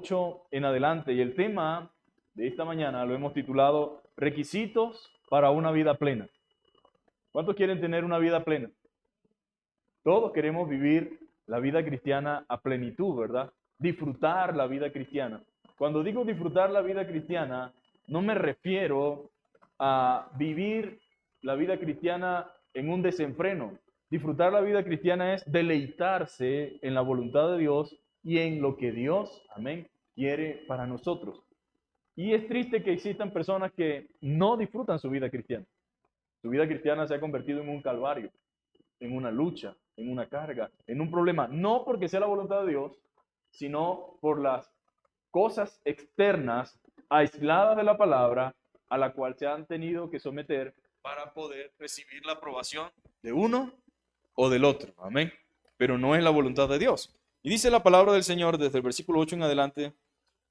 8 en adelante. Y el tema de esta mañana lo hemos titulado Requisitos para una vida plena. ¿Cuántos quieren tener una vida plena? Todos queremos vivir la vida cristiana a plenitud, ¿verdad? Disfrutar la vida cristiana. Cuando digo disfrutar la vida cristiana, no me refiero a vivir la vida cristiana en un desenfreno. Disfrutar la vida cristiana es deleitarse en la voluntad de Dios y en lo que Dios, amén, quiere para nosotros. Y es triste que existan personas que no disfrutan su vida cristiana. Su vida cristiana se ha convertido en un calvario, en una lucha, en una carga, en un problema. No porque sea la voluntad de Dios, sino por las cosas externas, aisladas de la palabra, a la cual se han tenido que someter para poder recibir la aprobación de uno o del otro. Amén. Pero no es la voluntad de Dios. Y dice la palabra del Señor desde el versículo 8 en adelante: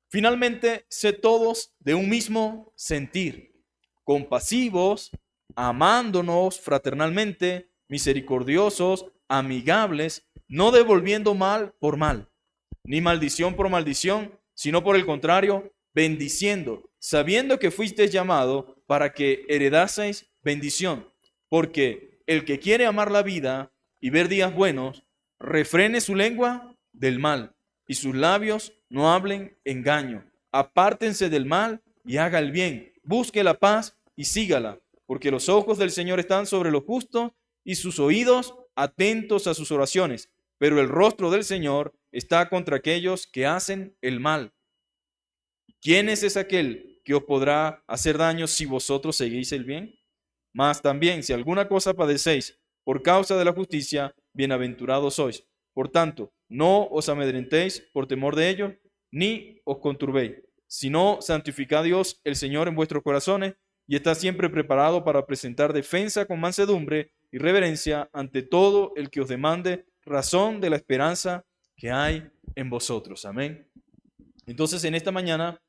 finalmente, sed todos de un mismo sentir, compasivos, amándonos fraternalmente, misericordiosos, amigables, no devolviendo mal por mal, ni maldición por maldición, sino por el contrario, bendiciendo, sabiendo que fuisteis llamado para que heredaseis bendición. Porque el que quiere amar la vida y ver días buenos, refrene su lengua del mal, y sus labios no hablen engaño. Apártense del mal y haga el bien. Busque la paz y sígala, porque los ojos del Señor están sobre los justos y sus oídos atentos a sus oraciones. Pero el rostro del Señor está contra aquellos que hacen el mal. ¿Quién es aquel que os podrá hacer daño si vosotros seguís el bien? Mas también, si alguna cosa padecéis por causa de la justicia, bienaventurados sois. Por tanto, no os amedrentéis por temor de ellos, ni os conturbéis, sino santificad a Dios el Señor en vuestros corazones, y está siempre preparado para presentar defensa con mansedumbre y reverencia ante todo el que os demande razón de la esperanza que hay en vosotros. Amén. Entonces, en esta mañana,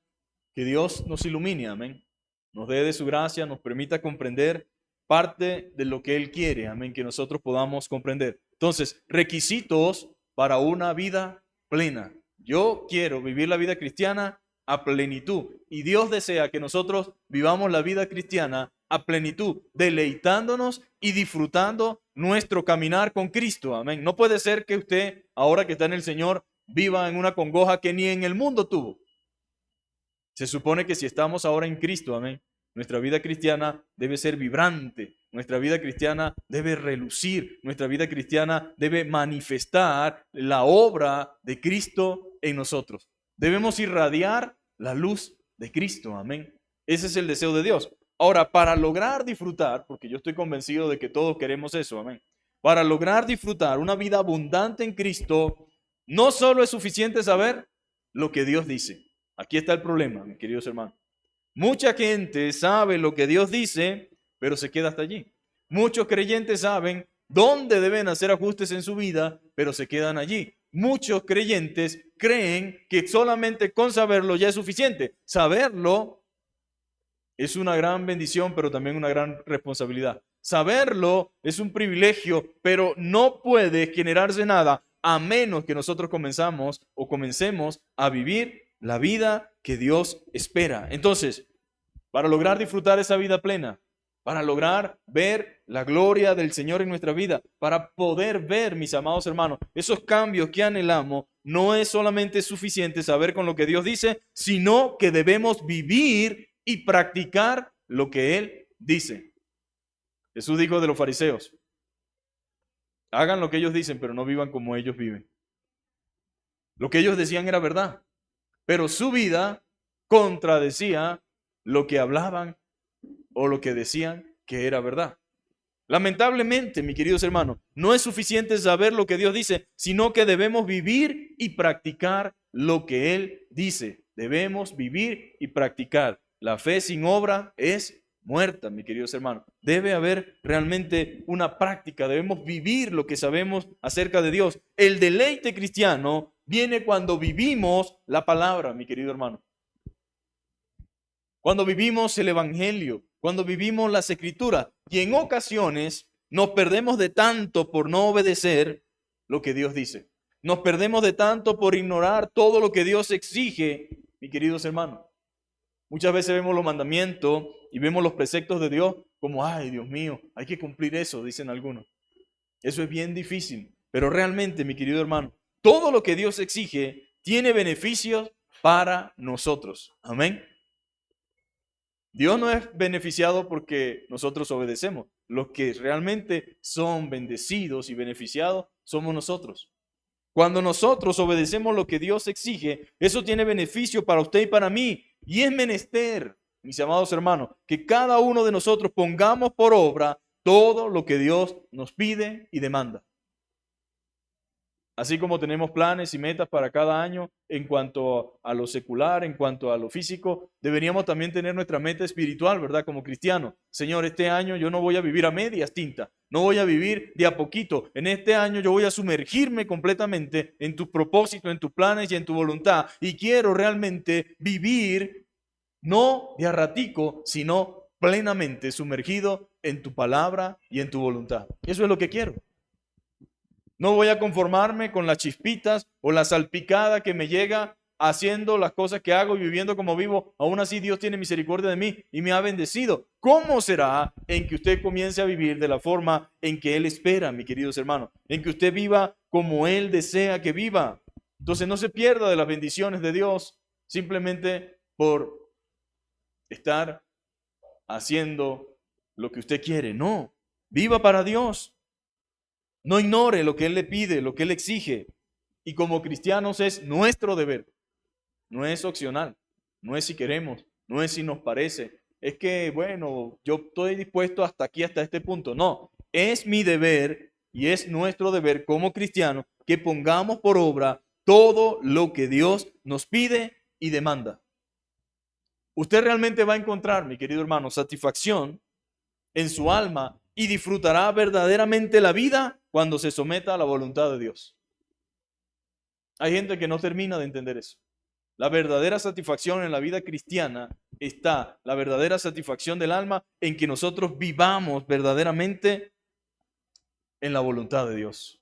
que Dios nos ilumine, amén. Nos dé de su gracia, nos permita comprender parte de lo que Él quiere, amén, que nosotros podamos comprender. Entonces, requisitos para una vida plena. Yo quiero vivir la vida cristiana a plenitud y Dios desea que nosotros vivamos la vida cristiana a plenitud, deleitándonos y disfrutando nuestro caminar con Cristo, amén. No puede ser que usted, ahora que está en el Señor, viva en una congoja que ni en el mundo tuvo. Se supone que si estamos ahora en Cristo, amén, nuestra vida cristiana debe ser vibrante, nuestra vida cristiana debe relucir, nuestra vida cristiana debe manifestar la obra de Cristo en nosotros. Debemos irradiar la luz de Cristo, amén. Ese es el deseo de Dios. Ahora, para lograr disfrutar, porque yo estoy convencido de que todos queremos eso, amén. Para lograr disfrutar una vida abundante en Cristo, no solo es suficiente saber lo que Dios dice. Aquí está el problema, mis queridos hermanos. Mucha gente sabe lo que Dios dice, pero se queda hasta allí. Muchos creyentes saben dónde deben hacer ajustes en su vida, pero se quedan allí. Muchos creyentes creen que solamente con saberlo ya es suficiente. Saberlo es una gran bendición, pero también una gran responsabilidad. Saberlo es un privilegio, pero no puede generarse nada a menos que nosotros comencemos a vivir la vida que Dios espera. Entonces, para lograr disfrutar esa vida plena, para lograr ver la gloria del Señor en nuestra vida, para poder ver, mis amados hermanos, esos cambios que anhelamos, no es solamente suficiente saber con lo que Dios dice, sino que debemos vivir y practicar lo que Él dice. Jesús dijo de los fariseos: hagan lo que ellos dicen, pero no vivan como ellos viven. Lo que ellos decían era verdad, pero su vida contradecía lo que hablaban o lo que decían que era verdad. Lamentablemente, mis queridos hermanos, no es suficiente saber lo que Dios dice, sino que debemos vivir y practicar lo que Él dice. Debemos vivir y practicar. La fe sin obra es muerta, mis queridos hermanos. Debe haber realmente una práctica. Debemos vivir lo que sabemos acerca de Dios. El deleite cristiano viene cuando vivimos la palabra, mi querido hermano. Cuando vivimos el Evangelio, cuando vivimos las Escrituras, y en ocasiones nos perdemos de tanto por no obedecer lo que Dios dice. Nos perdemos de tanto por ignorar todo lo que Dios exige, mis queridos hermanos. Muchas veces vemos los mandamientos y vemos los preceptos de Dios como, ay, Dios mío, hay que cumplir eso, dicen algunos. Eso es bien difícil, pero realmente, mi querido hermano, todo lo que Dios exige tiene beneficios para nosotros. Amén. Dios no es beneficiado porque nosotros obedecemos. Los que realmente son bendecidos y beneficiados somos nosotros. Cuando nosotros obedecemos lo que Dios exige, eso tiene beneficio para usted y para mí. Y es menester, mis amados hermanos, que cada uno de nosotros pongamos por obra todo lo que Dios nos pide y demanda. Así como tenemos planes y metas para cada año en cuanto a lo secular, en cuanto a lo físico, deberíamos también tener nuestra meta espiritual, ¿verdad? Como cristianos. Señor, este año yo no voy a vivir a medias tintas, no voy a vivir de a poquito. En este año yo voy a sumergirme completamente en tus propósitos, en tus planes y en tu voluntad. Y quiero realmente vivir no de a ratico, sino plenamente sumergido en tu palabra y en tu voluntad. Eso es lo que quiero. No voy a conformarme con las chispitas o la salpicada que me llega haciendo las cosas que hago y viviendo como vivo. Aún así Dios tiene misericordia de mí y me ha bendecido. ¿Cómo será en que usted comience a vivir de la forma en que Él espera, mis queridos hermanos? En que usted viva como Él desea que viva. Entonces no se pierda de las bendiciones de Dios simplemente por estar haciendo lo que usted quiere. No, viva para Dios. No ignore lo que Él le pide, lo que Él exige. Y como cristianos es nuestro deber. No es opcional. No es si queremos. No es si nos parece. Es que, bueno, yo estoy dispuesto hasta aquí, hasta este punto. No, es mi deber y es nuestro deber como cristianos que pongamos por obra todo lo que Dios nos pide y demanda. Usted realmente va a encontrar, mi querido hermano, satisfacción en su alma y disfrutará verdaderamente la vida cuando se someta a la voluntad de Dios. Hay gente que no termina de entender eso. La verdadera satisfacción en la vida cristiana está, la verdadera satisfacción del alma en que nosotros vivamos verdaderamente en la voluntad de Dios.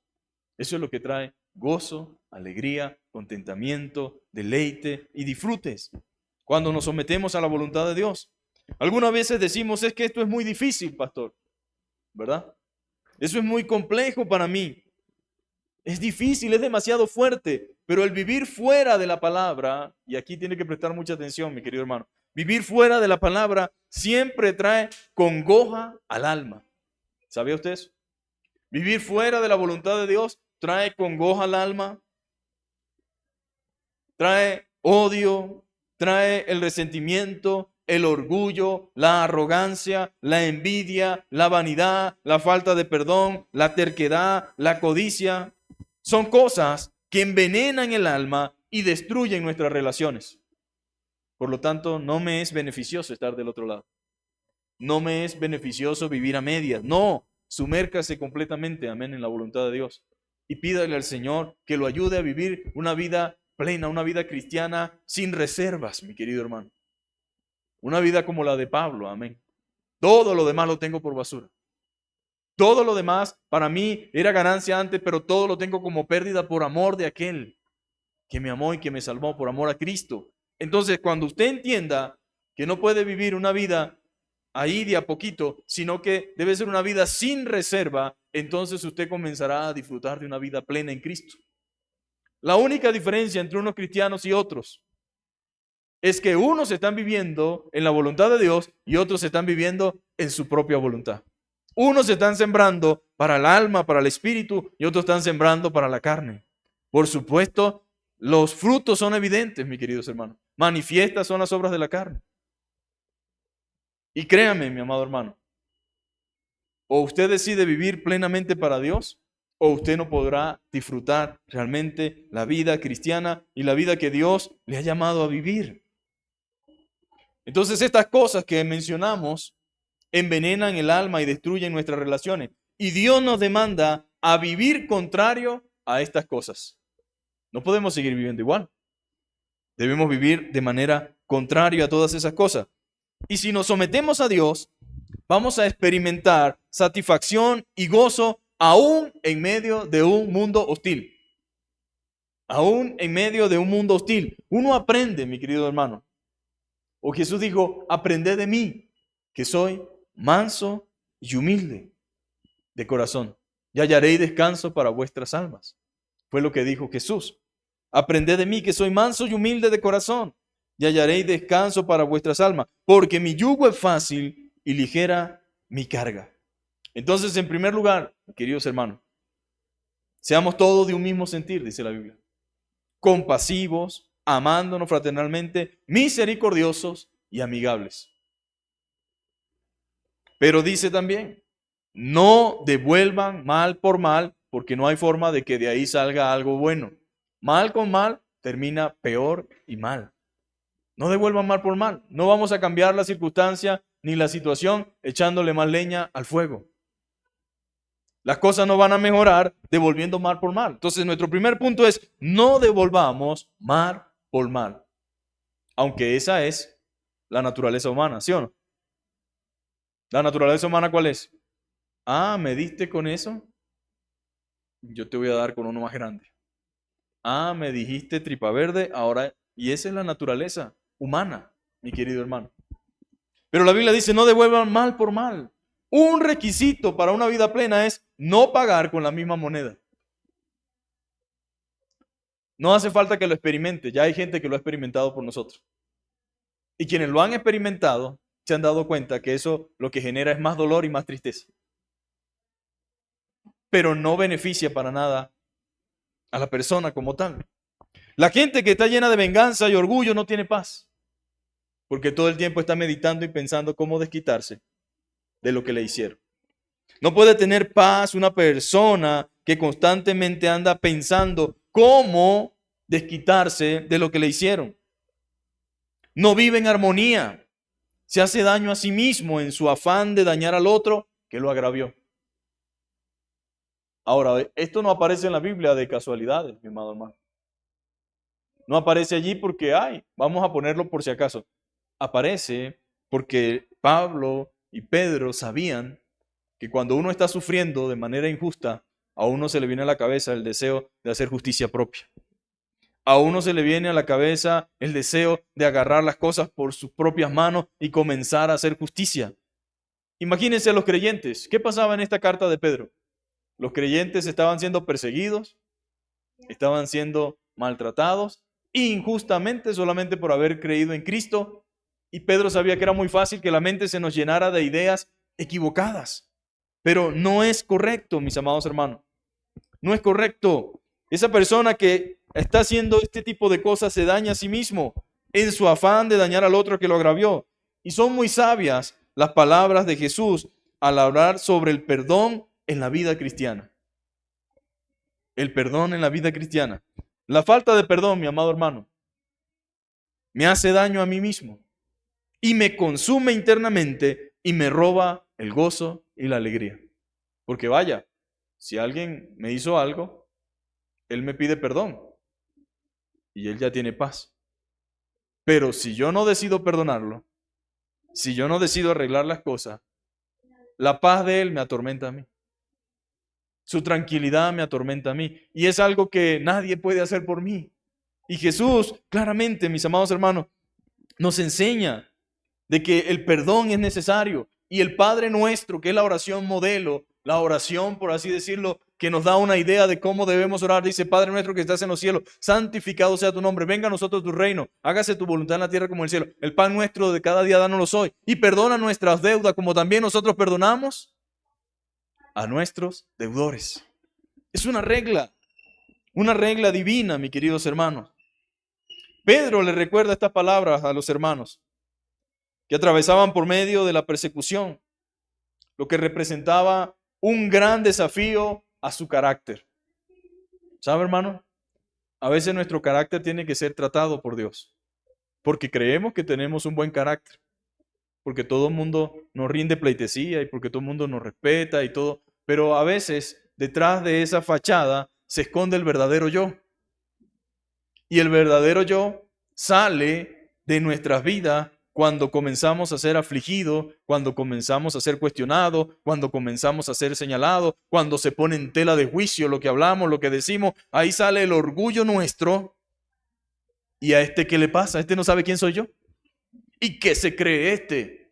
Eso es lo que trae gozo, alegría, contentamiento, deleite y disfrutes cuando nos sometemos a la voluntad de Dios. Algunas veces decimos, es que esto es muy difícil, pastor, ¿verdad? Eso es muy complejo para mí. Es difícil, es demasiado fuerte, pero el vivir fuera de la palabra, y aquí tiene que prestar mucha atención, mi querido hermano, vivir fuera de la palabra siempre trae congoja al alma. ¿Sabía usted eso? Vivir fuera de la voluntad de Dios trae congoja al alma, trae odio, trae el resentimiento, el orgullo, la arrogancia, la envidia, la vanidad, la falta de perdón, la terquedad, la codicia. Son cosas que envenenan el alma y destruyen nuestras relaciones. Por lo tanto, no me es beneficioso estar del otro lado. No me es beneficioso vivir a medias. No, sumércase completamente, amén, en la voluntad de Dios. Y pídale al Señor que lo ayude a vivir una vida plena, una vida cristiana sin reservas, mi querido hermano. Una vida como la de Pablo, amén. Todo lo demás lo tengo por basura. Todo lo demás para mí era ganancia antes, pero todo lo tengo como pérdida por amor de aquel que me amó y que me salvó, por amor a Cristo. Entonces, cuando usted entienda que no puede vivir una vida ahí de a poquito, sino que debe ser una vida sin reserva, entonces usted comenzará a disfrutar de una vida plena en Cristo. La única diferencia entre unos cristianos y otros es que unos están viviendo en la voluntad de Dios y otros están viviendo en su propia voluntad. Unos están sembrando para el alma, para el espíritu, y otros están sembrando para la carne. Por supuesto, los frutos son evidentes, mis queridos hermanos. Manifiestas son las obras de la carne. Y créame, mi amado hermano, o usted decide vivir plenamente para Dios, o usted no podrá disfrutar realmente la vida cristiana y la vida que Dios le ha llamado a vivir. Entonces, estas cosas que mencionamos envenenan el alma y destruyen nuestras relaciones. Y Dios nos demanda a vivir contrario a estas cosas. No podemos seguir viviendo igual. Debemos vivir de manera contraria a todas esas cosas. Y si nos sometemos a Dios, vamos a experimentar satisfacción y gozo aún en medio de un mundo hostil. Aún en medio de un mundo hostil, uno aprende, mi querido hermano. O Jesús dijo, aprended de mí, que soy manso y humilde de corazón, y hallaréis descanso para vuestras almas. Fue lo que dijo Jesús. Aprended de mí, que soy manso y humilde de corazón, y hallaréis descanso para vuestras almas, porque mi yugo es fácil y ligera mi carga. Entonces, en primer lugar, queridos hermanos, seamos todos de un mismo sentir, dice la Biblia. Compasivos, amándonos fraternalmente, misericordiosos y amigables. Pero dice también, no devuelvan mal por mal, porque no hay forma de que de ahí salga algo bueno. Mal con mal termina peor y mal. No devuelvan mal por mal. No vamos a cambiar la circunstancia ni la situación echándole más leña al fuego. Las cosas no van a mejorar devolviendo mal por mal. Entonces, nuestro primer punto es, no devolvamos mal por mal. Aunque esa es la naturaleza humana, ¿sí o no? ¿La naturaleza humana cuál es? Ah, ¿me diste con eso? Yo te voy a dar con uno más grande. Ah, me dijiste tripa verde, ahora... Y esa es la naturaleza humana, mi querido hermano. Pero la Biblia dice, no devuelvan mal por mal. Un requisito para una vida plena es no pagar con la misma moneda. No hace falta que lo experimente, ya hay gente que lo ha experimentado por nosotros. Y quienes lo han experimentado se han dado cuenta que eso lo que genera es más dolor y más tristeza. Pero no beneficia para nada a la persona como tal. La gente que está llena de venganza y orgullo no tiene paz, porque todo el tiempo está meditando y pensando cómo desquitarse de lo que le hicieron. No puede tener paz una persona que constantemente anda pensando cómo desquitarse de lo que le hicieron. No vive en armonía, se hace daño a sí mismo en su afán de dañar al otro que lo agravió. Ahora, esto no aparece en la Biblia de casualidades, mi amado hermano. No aparece allí porque, vamos a ponerlo por si acaso. Aparece porque Pablo y Pedro sabían que cuando uno está sufriendo de manera injusta, a uno se le viene a la cabeza el deseo de hacer justicia propia. A uno se le viene a la cabeza el deseo de agarrar las cosas por sus propias manos y comenzar a hacer justicia. Imagínense a los creyentes. ¿Qué pasaba en esta carta de Pedro? Los creyentes estaban siendo perseguidos, estaban siendo maltratados injustamente solamente por haber creído en Cristo. Y Pedro sabía que era muy fácil que la mente se nos llenara de ideas equivocadas. Pero no es correcto, mis amados hermanos. No es correcto. Esa persona que está haciendo este tipo de cosas se daña a sí mismo en su afán de dañar al otro que lo agravió. Y son muy sabias las palabras de Jesús al hablar sobre el perdón en la vida cristiana. El perdón en la vida cristiana. La falta de perdón, mi amado hermano, me hace daño a mí mismo y me consume internamente y me roba el gozo y la alegría. Porque vaya, si alguien me hizo algo, él me pide perdón y él ya tiene paz. Pero si yo no decido perdonarlo, si yo no decido arreglar las cosas, la paz de él me atormenta a mí. Su tranquilidad me atormenta a mí. Y es algo que nadie puede hacer por mí. Y Jesús, claramente, mis amados hermanos, nos enseña de que el perdón es necesario. Y el Padre Nuestro, que es la oración modelo, la oración, por así decirlo, que nos da una idea de cómo debemos orar, dice: Padre nuestro que estás en los cielos, santificado sea tu nombre, venga a nosotros tu reino, hágase tu voluntad en la tierra como en el cielo. El pan nuestro de cada día dánoslo hoy, y perdona nuestras deudas como también nosotros perdonamos a nuestros deudores. Es una regla divina, mis queridos hermanos. Pedro le recuerda estas palabras a los hermanos que atravesaban por medio de la persecución, lo que representaba un gran desafío a su carácter. ¿Sabe, hermano? A veces nuestro carácter tiene que ser tratado por Dios, porque creemos que tenemos un buen carácter, porque todo el mundo nos rinde pleitesía y porque todo el mundo nos respeta y todo, pero a veces detrás de esa fachada se esconde el verdadero yo. Y el verdadero yo sale de nuestras vidas cuando comenzamos a ser afligidos, cuando comenzamos a ser cuestionados, cuando comenzamos a ser señalados, cuando se pone en tela de juicio lo que hablamos, lo que decimos, ahí sale el orgullo nuestro. ¿Y a este qué le pasa? Este no sabe quién soy yo. ¿Y qué se cree este?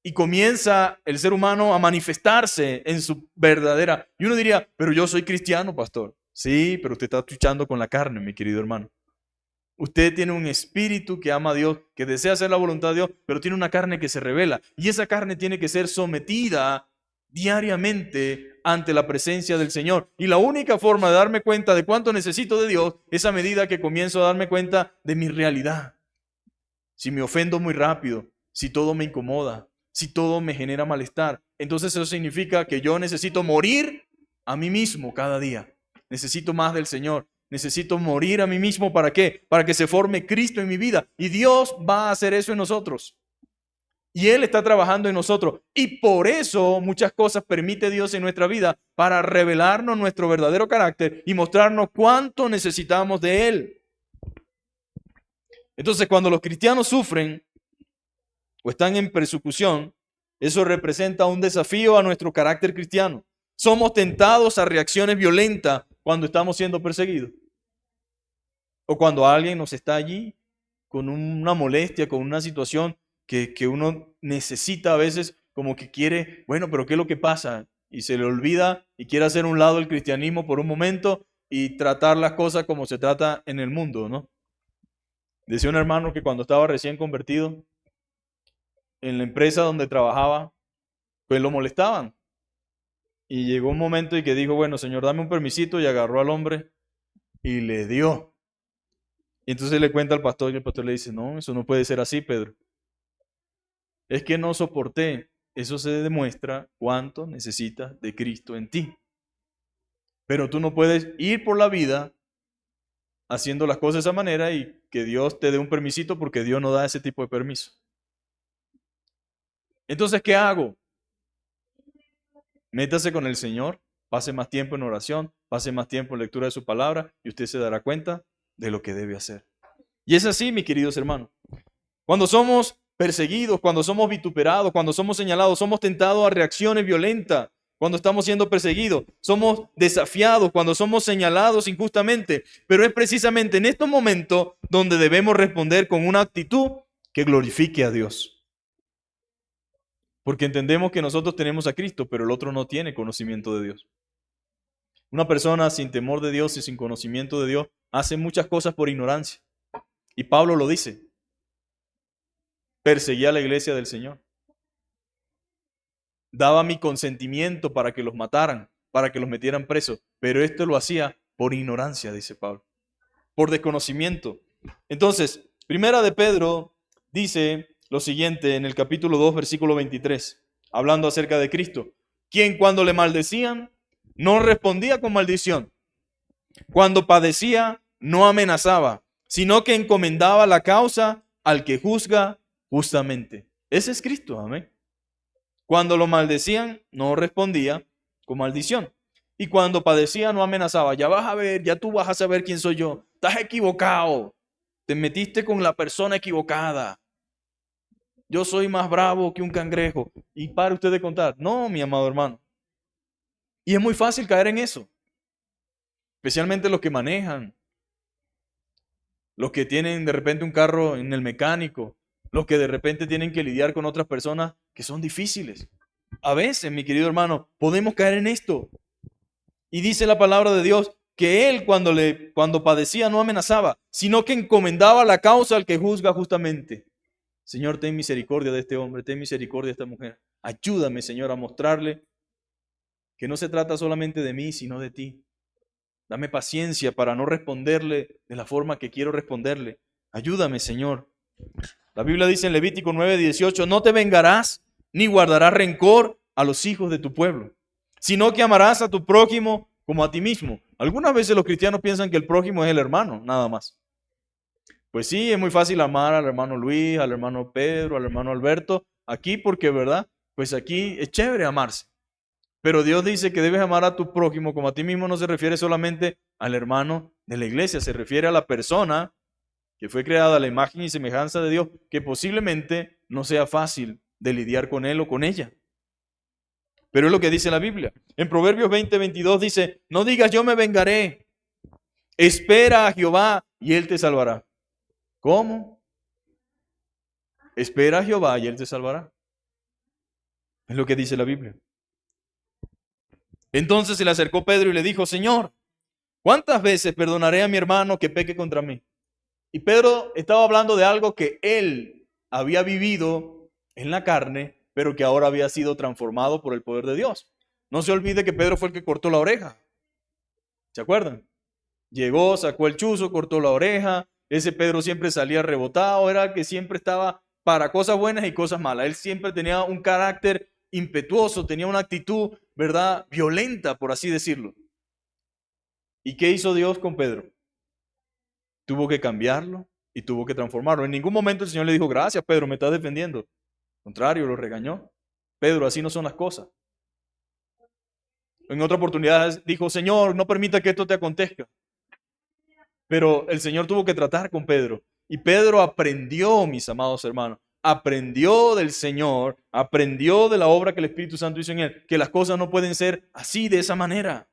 Y comienza el ser humano a manifestarse en su verdadera. Y uno diría, pero yo soy cristiano, pastor. Sí, pero usted está luchando con la carne, mi querido hermano. Usted tiene un espíritu que ama a Dios, que desea hacer la voluntad de Dios, pero tiene una carne que se revela. Y esa carne tiene que ser sometida diariamente ante la presencia del Señor. Y la única forma de darme cuenta de cuánto necesito de Dios es a medida que comienzo a darme cuenta de mi realidad. Si me ofendo muy rápido, si todo me incomoda, si todo me genera malestar, entonces eso significa que yo necesito morir a mí mismo cada día. Necesito más del Señor. Necesito morir a mí mismo. ¿Para qué? Para que se forme Cristo en mi vida. Y Dios va a hacer eso en nosotros. Y Él está trabajando en nosotros. Y por eso muchas cosas permite Dios en nuestra vida para revelarnos nuestro verdadero carácter y mostrarnos cuánto necesitamos de Él. Entonces, cuando los cristianos sufren o están en persecución, eso representa un desafío a nuestro carácter cristiano. Somos tentados a reacciones violentas cuando estamos siendo perseguidos. O cuando alguien nos está allí con una molestia, con una situación que uno necesita a veces, como que quiere, bueno, pero ¿qué es lo que pasa? Y se le olvida y quiere hacer a un lado el cristianismo por un momento y tratar las cosas como se trata en el mundo, ¿no? Decía un hermano que cuando estaba recién convertido, en la empresa donde trabajaba, pues lo molestaban. Y llegó un momento y que dijo, bueno, Señor, dame un permisito, y agarró al hombre y le dio. Y entonces le cuenta al pastor y el pastor le dice, no, eso no puede ser así, Pedro. Es que no soporté. Eso se demuestra cuánto necesitas de Cristo en ti. Pero tú no puedes ir por la vida haciendo las cosas de esa manera y que Dios te dé un permisito, porque Dios no da ese tipo de permiso. Entonces, ¿qué hago? Métase con el Señor, pase más tiempo en oración, pase más tiempo en lectura de su palabra y usted se dará cuenta de lo que debe hacer. Y es así, mis queridos hermanos. Cuando somos perseguidos, cuando somos vituperados, cuando somos señalados, somos tentados a reacciones violentas. Cuando estamos siendo perseguidos, somos desafiados, cuando somos señalados injustamente. Pero es precisamente en estos momentos donde debemos responder con una actitud que glorifique a Dios. Porque entendemos que nosotros tenemos a Cristo, pero el otro no tiene conocimiento de Dios. Una persona sin temor de Dios y sin conocimiento de Dios hace muchas cosas por ignorancia. Y Pablo lo dice. Perseguía a la iglesia del Señor. Daba mi consentimiento para que los mataran, para que los metieran presos. Pero esto lo hacía por ignorancia, dice Pablo. Por desconocimiento. Entonces, Primera de Pedro dice lo siguiente en el capítulo 2, versículo 23, hablando acerca de Cristo, quien cuando le maldecían no respondía con maldición, cuando padecía no amenazaba, sino que encomendaba la causa al que juzga justamente. Ese es Cristo, amén. Cuando lo maldecían no respondía con maldición, y cuando padecía no amenazaba. Ya vas a ver, ya tú vas a saber quién soy yo. Estás equivocado, te metiste con la persona equivocada. Yo soy más bravo que un cangrejo. Y para usted de contar. No, mi amado hermano. Y es muy fácil caer en eso. Especialmente los que manejan. Los que tienen de repente un carro en el mecánico. Los que de repente tienen que lidiar con otras personas que son difíciles. A veces, mi querido hermano, podemos caer en esto. Y dice la palabra de Dios que él cuando padecía no amenazaba, sino que encomendaba la causa al que juzga justamente. Señor, ten misericordia de este hombre, ten misericordia de esta mujer. Ayúdame, Señor, a mostrarle que no se trata solamente de mí, sino de ti. Dame paciencia para no responderle de la forma que quiero responderle. Ayúdame, Señor. La Biblia dice en Levítico 9:18, no te vengarás ni guardarás rencor a los hijos de tu pueblo, sino que amarás a tu prójimo como a ti mismo. Algunas veces los cristianos piensan que el prójimo es el hermano, nada más. Pues sí, es muy fácil amar al hermano Luis, al hermano Pedro, al hermano Alberto, aquí porque, ¿verdad? Pues aquí es chévere amarse. Pero Dios dice que debes amar a tu prójimo como a ti mismo, no se refiere solamente al hermano de la iglesia, se refiere a la persona que fue creada a la imagen y semejanza de Dios, que posiblemente no sea fácil de lidiar con él o con ella. Pero es lo que dice la Biblia. En Proverbios 20:22 dice, no digas yo me vengaré, espera a Jehová y él te salvará. ¿Cómo? Espera a Jehová y él te salvará. Es lo que dice la Biblia. Entonces se le acercó Pedro y le dijo, Señor, ¿cuántas veces perdonaré a mi hermano que peque contra mí? Y Pedro estaba hablando de algo que él había vivido en la carne, pero que ahora había sido transformado por el poder de Dios. No se olvide que Pedro fue el que cortó la oreja. ¿Se acuerdan? Llegó, sacó el chuzo, cortó la oreja. Ese Pedro siempre salía rebotado, era el que siempre estaba para cosas buenas y cosas malas. Él siempre tenía un carácter impetuoso, tenía una actitud, ¿verdad?, violenta, por así decirlo. ¿Y qué hizo Dios con Pedro? Tuvo que cambiarlo y tuvo que transformarlo. En ningún momento el Señor le dijo, gracias Pedro, me estás defendiendo. Al contrario, lo regañó. Pedro, así no son las cosas. En otra oportunidad dijo, Señor, no permita que esto te acontezca. Pero el Señor tuvo que tratar con Pedro. Y Pedro aprendió, mis amados hermanos, aprendió del Señor, aprendió de la obra que el Espíritu Santo hizo en él, que las cosas no pueden ser así, de esa manera.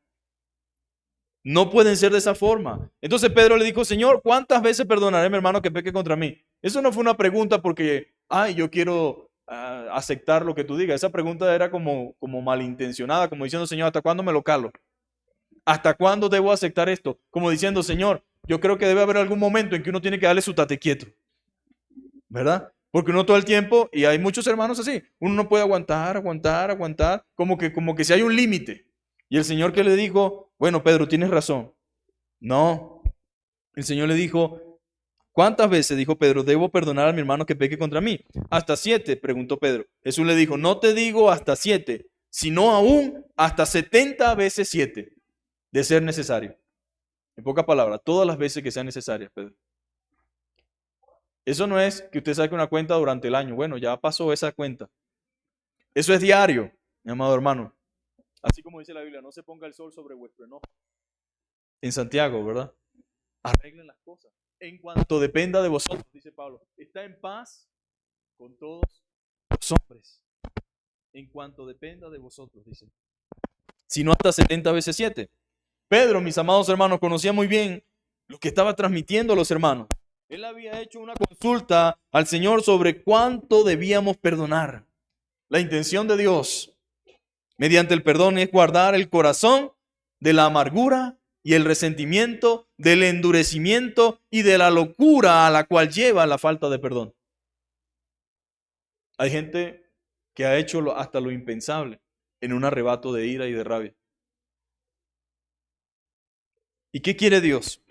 No pueden ser de esa forma. Entonces Pedro le dijo, Señor, ¿cuántas veces perdonaré a mi hermano que peque contra mí? Eso no fue una pregunta porque, yo quiero aceptar lo que tú digas. Esa pregunta era como malintencionada, como diciendo, Señor, ¿hasta cuándo me lo calo? ¿Hasta cuándo debo aceptar esto? Como diciendo, Señor, yo creo que debe haber algún momento en que uno tiene que darle su tate quieto, ¿verdad? Porque uno todo el tiempo, y hay muchos hermanos así, uno no puede aguantar, como que si hay un límite. Y el Señor que le dijo, bueno, Pedro, tienes razón. No, el Señor le dijo, ¿cuántas veces, dijo Pedro, debo perdonar a mi hermano que peque contra mí? Hasta 7, preguntó Pedro. Jesús le dijo, no te digo hasta 7, sino aún hasta 70 veces 7, de ser necesario. En pocas palabras, todas las veces que sean necesarias, Pedro. Eso no es que usted saque una cuenta durante el año. Bueno, ya pasó esa cuenta. Eso es diario, mi amado hermano. Así como dice la Biblia, no se ponga el sol sobre vuestro enojo. En Santiago, ¿verdad? Arreglen las cosas. En cuanto dependa de vosotros, dice Pablo, está en paz con todos los hombres. En cuanto dependa de vosotros, dice. Si no hasta 70 veces 7. Pedro, mis amados hermanos, conocía muy bien lo que estaba transmitiendo a los hermanos. Él había hecho una consulta al Señor sobre cuánto debíamos perdonar. La intención de Dios mediante el perdón es guardar el corazón de la amargura y el resentimiento, del endurecimiento y de la locura a la cual lleva la falta de perdón. Hay gente que ha hecho hasta lo impensable en un arrebato de ira y de rabia. ¿Y qué quiere Dios?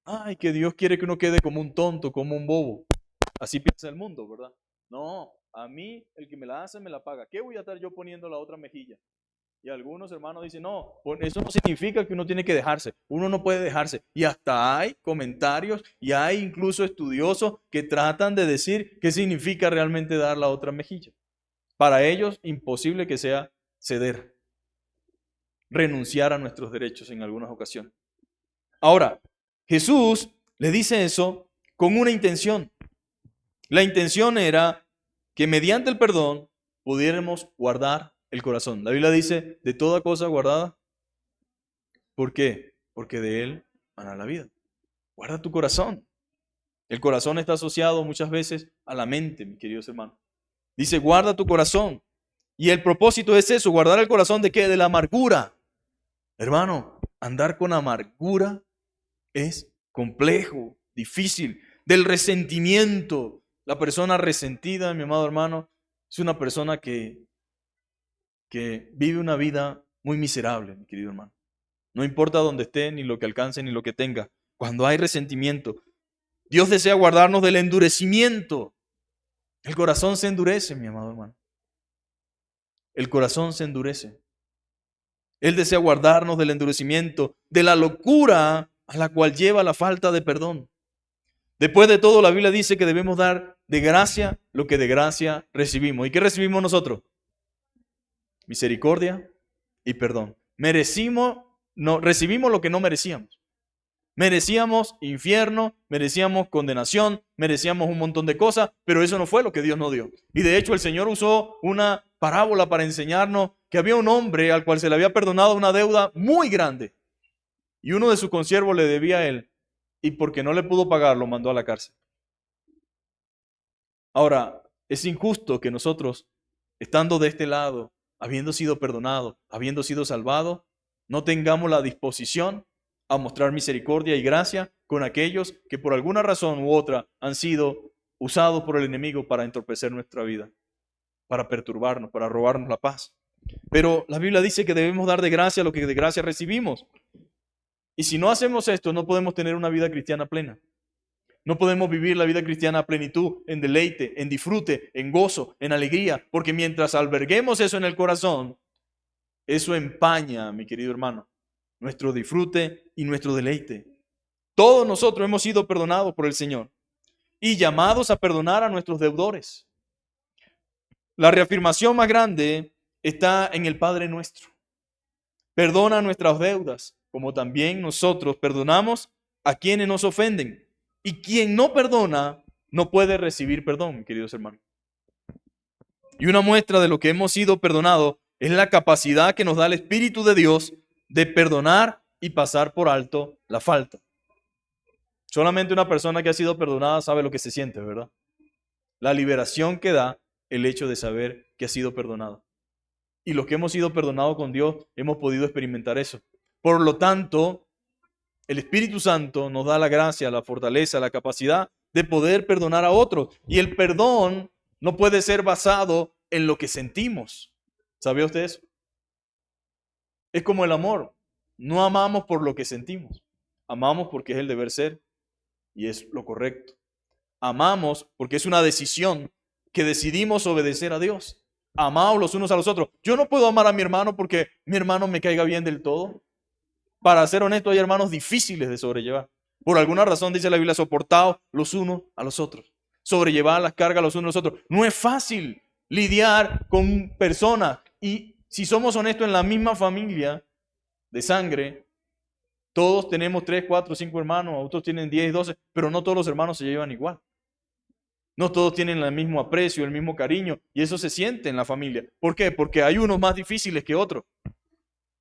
Ay, que Dios quiere que uno quede como un tonto, como un bobo. Así piensa el mundo, ¿verdad? No, a mí el que me la hace me la paga. ¿Qué voy a estar yo poniendo la otra mejilla? Y algunos hermanos dicen, no, eso no significa que uno tiene que dejarse. Uno no puede dejarse. Y hasta hay comentarios y hay incluso estudiosos que tratan de decir qué significa realmente dar la otra mejilla. Para ellos, imposible que sea ceder, renunciar a nuestros derechos en algunas ocasiones. Ahora, Jesús le dice eso con una intención. La intención era que mediante el perdón pudiéramos guardar el corazón. La Biblia dice, de toda cosa guardada. ¿Por qué? Porque de él mana la vida. Guarda tu corazón. El corazón está asociado muchas veces a la mente, mis queridos hermanos. Dice, guarda tu corazón. Y el propósito es eso, guardar el corazón ¿de qué? De la amargura. Hermano, andar con amargura es complejo, difícil. Del resentimiento. La persona resentida, mi amado hermano, es una persona que vive una vida muy miserable, mi querido hermano. No importa dónde esté, ni lo que alcance, ni lo que tenga. Cuando hay resentimiento, Dios desea guardarnos del endurecimiento. El corazón se endurece, mi amado hermano. El corazón se endurece. Él desea guardarnos del endurecimiento, de la locura a la cual lleva la falta de perdón. Después de todo, la Biblia dice que debemos dar de gracia lo que de gracia recibimos. ¿Y qué recibimos nosotros? Misericordia y perdón. Recibimos lo que no merecíamos. Merecíamos infierno, merecíamos condenación, merecíamos un montón de cosas, pero eso no fue lo que Dios nos dio. Y de hecho el Señor usó una parábola para enseñarnos que había un hombre al cual se le había perdonado una deuda muy grande. Y uno de sus consiervos le debía a él, y porque no le pudo pagar, lo mandó a la cárcel. Ahora, es injusto que nosotros, estando de este lado, habiendo sido perdonados, habiendo sido salvados, no tengamos la disposición a mostrar misericordia y gracia con aquellos que por alguna razón u otra han sido usados por el enemigo para entorpecer nuestra vida, para perturbarnos, para robarnos la paz. Pero la Biblia dice que debemos dar de gracia lo que de gracia recibimos. Y si no hacemos esto, no podemos tener una vida cristiana plena. No podemos vivir la vida cristiana a plenitud, en deleite, en disfrute, en gozo, en alegría, porque mientras alberguemos eso en el corazón, eso empaña, mi querido hermano, nuestro disfrute y nuestro deleite. Todos nosotros hemos sido perdonados por el Señor y llamados a perdonar a nuestros deudores. La reafirmación más grande está en el Padre nuestro. Perdona nuestras deudas, como también nosotros perdonamos a quienes nos ofenden. Y quien no perdona no puede recibir perdón, queridos hermanos. Y una muestra de lo que hemos sido perdonados es la capacidad que nos da el Espíritu de Dios de perdonar y pasar por alto la falta. Solamente una persona que ha sido perdonada sabe lo que se siente, ¿verdad? La liberación que da el hecho de saber que ha sido perdonado. Y los que hemos sido perdonados con Dios hemos podido experimentar eso. Por lo tanto, el Espíritu Santo nos da la gracia, la fortaleza, la capacidad de poder perdonar a otros. Y el perdón no puede ser basado en lo que sentimos. ¿Sabía usted eso? Es como el amor. No amamos por lo que sentimos. Amamos porque es el deber ser y es lo correcto. Amamos porque es una decisión que decidimos obedecer a Dios. Amaos los unos a los otros. Yo no puedo amar a mi hermano porque mi hermano me caiga bien del todo. Para ser honesto, hay hermanos difíciles de sobrellevar. Por alguna razón dice la Biblia, soportaos los unos a los otros. Sobrellevar las cargas los unos a los otros. No es fácil lidiar con personas. Y si somos honestos, en la misma familia de sangre, todos tenemos 3, 4, 5 hermanos, otros tienen 10, 12, pero no todos los hermanos se llevan igual. No todos tienen el mismo aprecio, el mismo cariño, y eso se siente en la familia. ¿Por qué? Porque hay unos más difíciles que otros.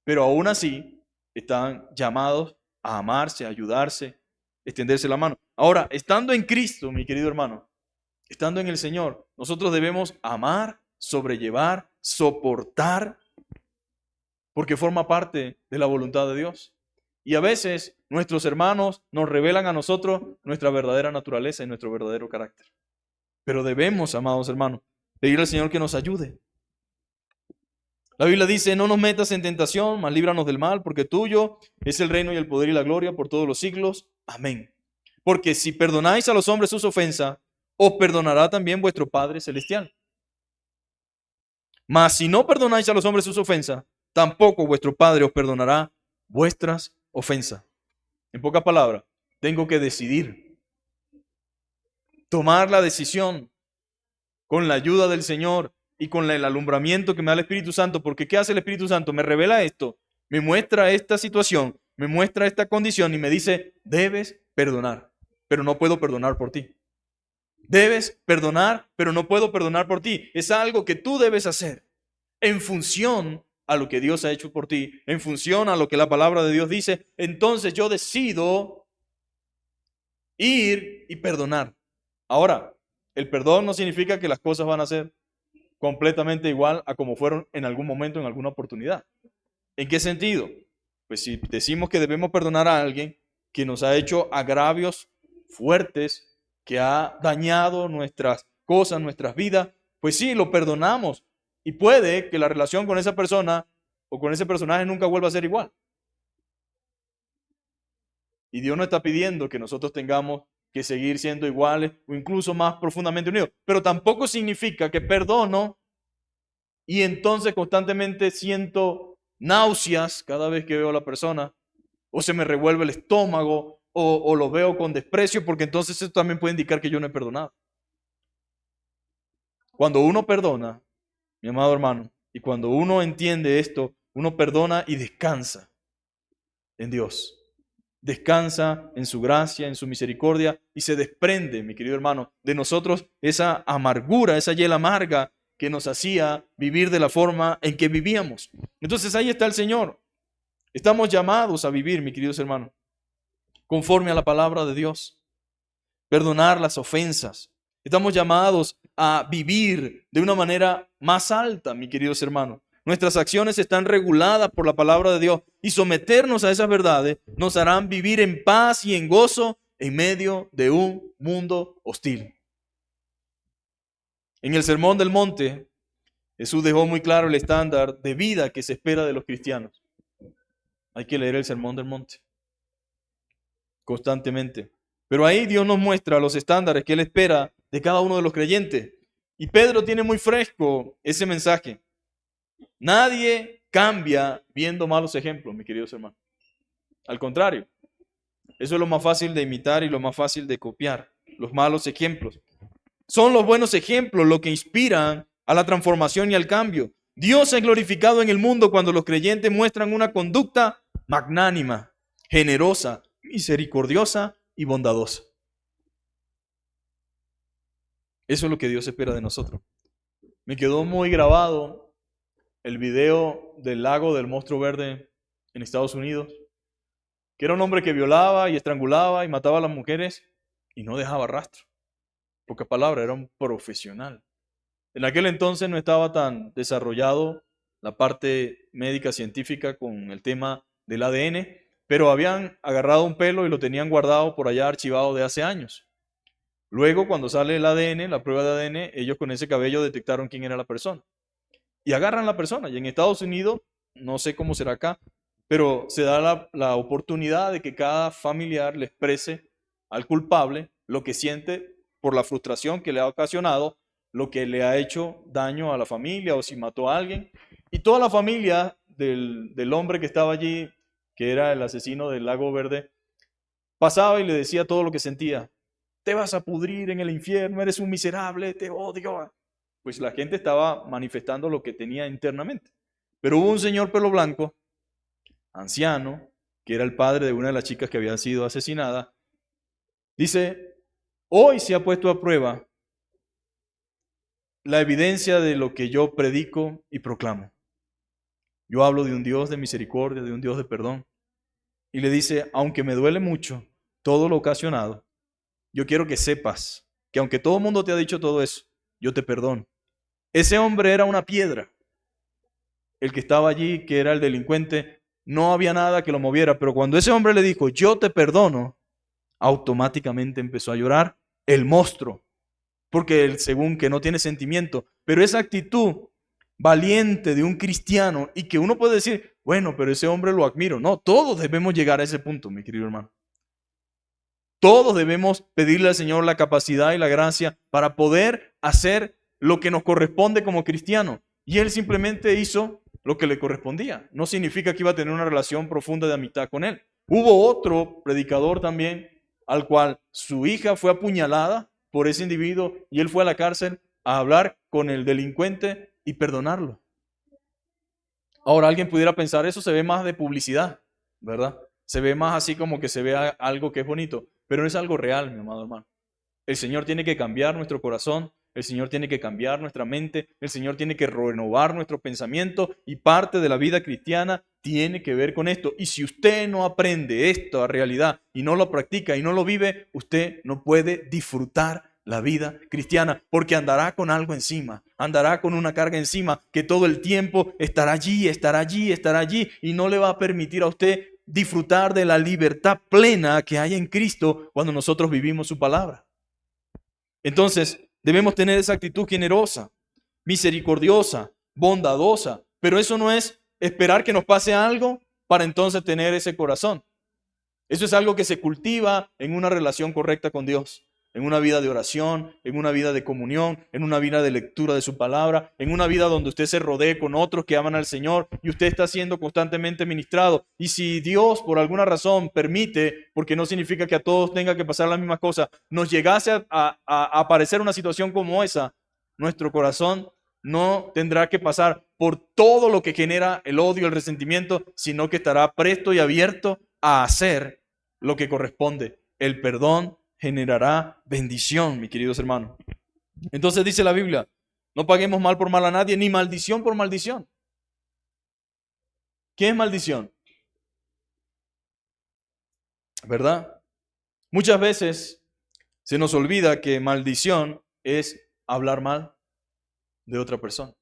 Pero aún así, están llamados a amarse, a ayudarse, extenderse la mano. Ahora, estando en Cristo, mi querido hermano, estando en el Señor, nosotros debemos amar, sobrellevar, soportar, porque forma parte de la voluntad de Dios. Y a veces nuestros hermanos nos revelan a nosotros nuestra verdadera naturaleza y nuestro verdadero carácter. Pero debemos, amados hermanos, pedirle al Señor que nos ayude. La Biblia dice, no nos metas en tentación, mas líbranos del mal, porque tuyo es el reino y el poder y la gloria por todos los siglos. Amén. Porque si perdonáis a los hombres sus ofensas, os perdonará también vuestro Padre Celestial. Mas si no perdonáis a los hombres sus ofensas, tampoco vuestro Padre os perdonará vuestras ofensas. En pocas palabras, tengo que decidir. Tomar la decisión con la ayuda del Señor y con el alumbramiento que me da el Espíritu Santo, porque ¿qué hace el Espíritu Santo? Me revela esto, me muestra esta situación, me muestra esta condición y me dice, debes perdonar, pero no puedo perdonar por ti. Debes perdonar, pero no puedo perdonar por ti. Es algo que tú debes hacer en función a lo que Dios ha hecho por ti, en función a lo que la palabra de Dios dice. Entonces yo decido ir y perdonar. Ahora, el perdón no significa que las cosas van a ser completamente igual a como fueron en algún momento, en alguna oportunidad. ¿En qué sentido? Pues si decimos que debemos perdonar a alguien que nos ha hecho agravios fuertes, que ha dañado nuestras cosas, nuestras vidas, pues sí, lo perdonamos. Y puede que la relación con esa persona o con ese personaje nunca vuelva a ser igual. Y Dios no está pidiendo que nosotros tengamos que seguir siendo iguales o incluso más profundamente unidos. Pero tampoco significa que perdono y entonces constantemente siento náuseas cada vez que veo a la persona, o se me revuelve el estómago, o lo veo con desprecio, porque entonces eso también puede indicar que yo no he perdonado. Cuando uno perdona, mi amado hermano, y cuando uno entiende esto, uno perdona y descansa en Dios. descansa en su gracia, en su misericordia, y se desprende, mi querido hermano, de nosotros esa amargura, esa hiel amarga que nos hacía vivir de la forma en que vivíamos. Entonces ahí está el Señor. Estamos llamados a vivir, mis queridos hermanos, conforme a la palabra de Dios. Perdonar las ofensas. Estamos llamados a vivir de una manera más alta, mis queridos hermanos. Nuestras acciones están reguladas por la palabra de Dios y someternos a esas verdades nos harán vivir en paz y en gozo en medio de un mundo hostil. En el Sermón del Monte, Jesús dejó muy claro el estándar de vida que se espera de los cristianos. Hay que leer el Sermón del Monte constantemente. Pero ahí Dios nos muestra los estándares que Él espera de cada uno de los creyentes. Y Pedro tiene muy fresco ese mensaje. Nadie cambia viendo malos ejemplos, mis queridos hermanos. Al contrario, eso es lo más fácil de imitar y lo más fácil de copiar, los malos ejemplos. Son los buenos ejemplos lo que inspiran a la transformación y al cambio. Dios es glorificado en el mundo cuando los creyentes muestran una conducta magnánima, generosa, misericordiosa y bondadosa. Eso es lo que Dios espera de nosotros. Me quedó muy grabado el video del lago del monstruo verde en Estados Unidos, que era un hombre que violaba y estrangulaba y mataba a las mujeres y no dejaba rastro. Pocas palabras, era un profesional. En aquel entonces no estaba tan desarrollado la parte médica científica con el tema del ADN, pero habían agarrado un pelo y lo tenían guardado por allá archivado de hace años. Luego, cuando sale el ADN, la prueba de ADN, ellos con ese cabello detectaron quién era la persona. Y agarran la persona. Y en Estados Unidos, no sé cómo será acá, pero se da la oportunidad de que cada familiar le exprese al culpable lo que siente por la frustración que le ha ocasionado, lo que le ha hecho daño a la familia o si mató a alguien. Y toda la familia del hombre que estaba allí, que era el asesino del Lago Verde, pasaba y le decía todo lo que sentía. Te vas a pudrir en el infierno, eres un miserable, te odio. Pues la gente estaba manifestando lo que tenía internamente. Pero hubo un señor pelo blanco, anciano, que era el padre de una de las chicas que había sido asesinada. Dice, hoy se ha puesto a prueba la evidencia de lo que yo predico y proclamo. Yo hablo de un Dios de misericordia, de un Dios de perdón. Y le dice, aunque me duele mucho todo lo ocasionado, yo quiero que sepas que aunque todo el mundo te ha dicho todo eso, yo te perdono. Ese hombre era una piedra. El que estaba allí, que era el delincuente, no había nada que lo moviera. Pero cuando ese hombre le dijo, yo te perdono, automáticamente empezó a llorar el monstruo. Porque él, según que no tiene sentimiento. Pero esa actitud valiente de un cristiano y que uno puede decir, bueno, pero ese hombre lo admiro. No, todos debemos llegar a ese punto, mi querido hermano. Todos debemos pedirle al Señor la capacidad y la gracia para poder hacer lo que nos corresponde como cristiano. Y él simplemente hizo lo que le correspondía. No significa que iba a tener una relación profunda de amistad con él. Hubo otro predicador también al cual su hija fue apuñalada por ese individuo y él fue a la cárcel a hablar con el delincuente y perdonarlo. Ahora alguien pudiera pensar, eso se ve más de publicidad, ¿verdad? Se ve más así como que se vea algo que es bonito, pero no es algo real, mi amado hermano. El Señor tiene que cambiar nuestro corazón, el Señor tiene que cambiar nuestra mente, el Señor tiene que renovar nuestro pensamiento y parte de la vida cristiana tiene que ver con esto. Y si usted no aprende esto a realidad y no lo practica y no lo vive, usted no puede disfrutar la vida cristiana porque andará con algo encima, andará con una carga encima que todo el tiempo estará allí, estará allí, estará allí y no le va a permitir a usted disfrutar de la libertad plena que hay en Cristo cuando nosotros vivimos su palabra. Entonces, debemos tener esa actitud generosa, misericordiosa, bondadosa, pero eso no es esperar que nos pase algo para entonces tener ese corazón. Eso es algo que se cultiva en una relación correcta con Dios, en una vida de oración, en una vida de comunión, en una vida de lectura de su palabra, en una vida donde usted se rodee con otros que aman al Señor y usted está siendo constantemente ministrado. Y si Dios por alguna razón permite, porque no significa que a todos tenga que pasar la misma cosa, nos llegase a aparecer una situación como esa, nuestro corazón no tendrá que pasar por todo lo que genera el odio, el resentimiento, sino que estará presto y abierto a hacer lo que corresponde. El perdón generará bendición, mis queridos hermanos. Entonces dice la Biblia, no paguemos mal por mal a nadie, ni maldición por maldición. ¿Qué es maldición? ¿Verdad? Muchas veces se nos olvida que maldición es hablar mal de otra persona,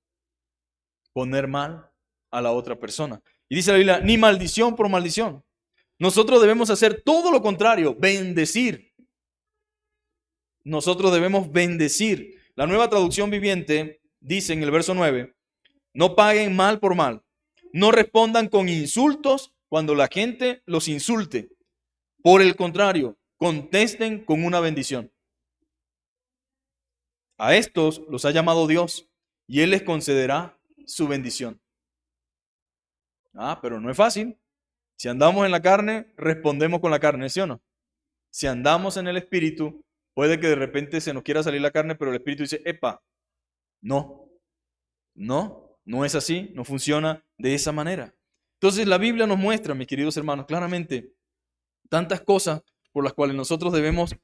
poner mal a la otra persona. Y dice la Biblia, ni maldición por maldición. Nosotros debemos hacer todo lo contrario, bendecir. Nosotros debemos bendecir. La Nueva Traducción Viviente dice en el verso 9, no paguen mal por mal, no respondan con insultos cuando la gente los insulte. Por el contrario, contesten con una bendición. A estos los ha llamado Dios y Él les concederá su bendición. Pero no es fácil. Si andamos en la carne, respondemos con la carne, ¿sí o no? Si andamos en el Espíritu, puede que de repente se nos quiera salir la carne, pero el Espíritu dice, epa, no es así, no funciona de esa manera. Entonces la Biblia nos muestra, mis queridos hermanos, claramente tantas cosas por las cuales nosotros debemos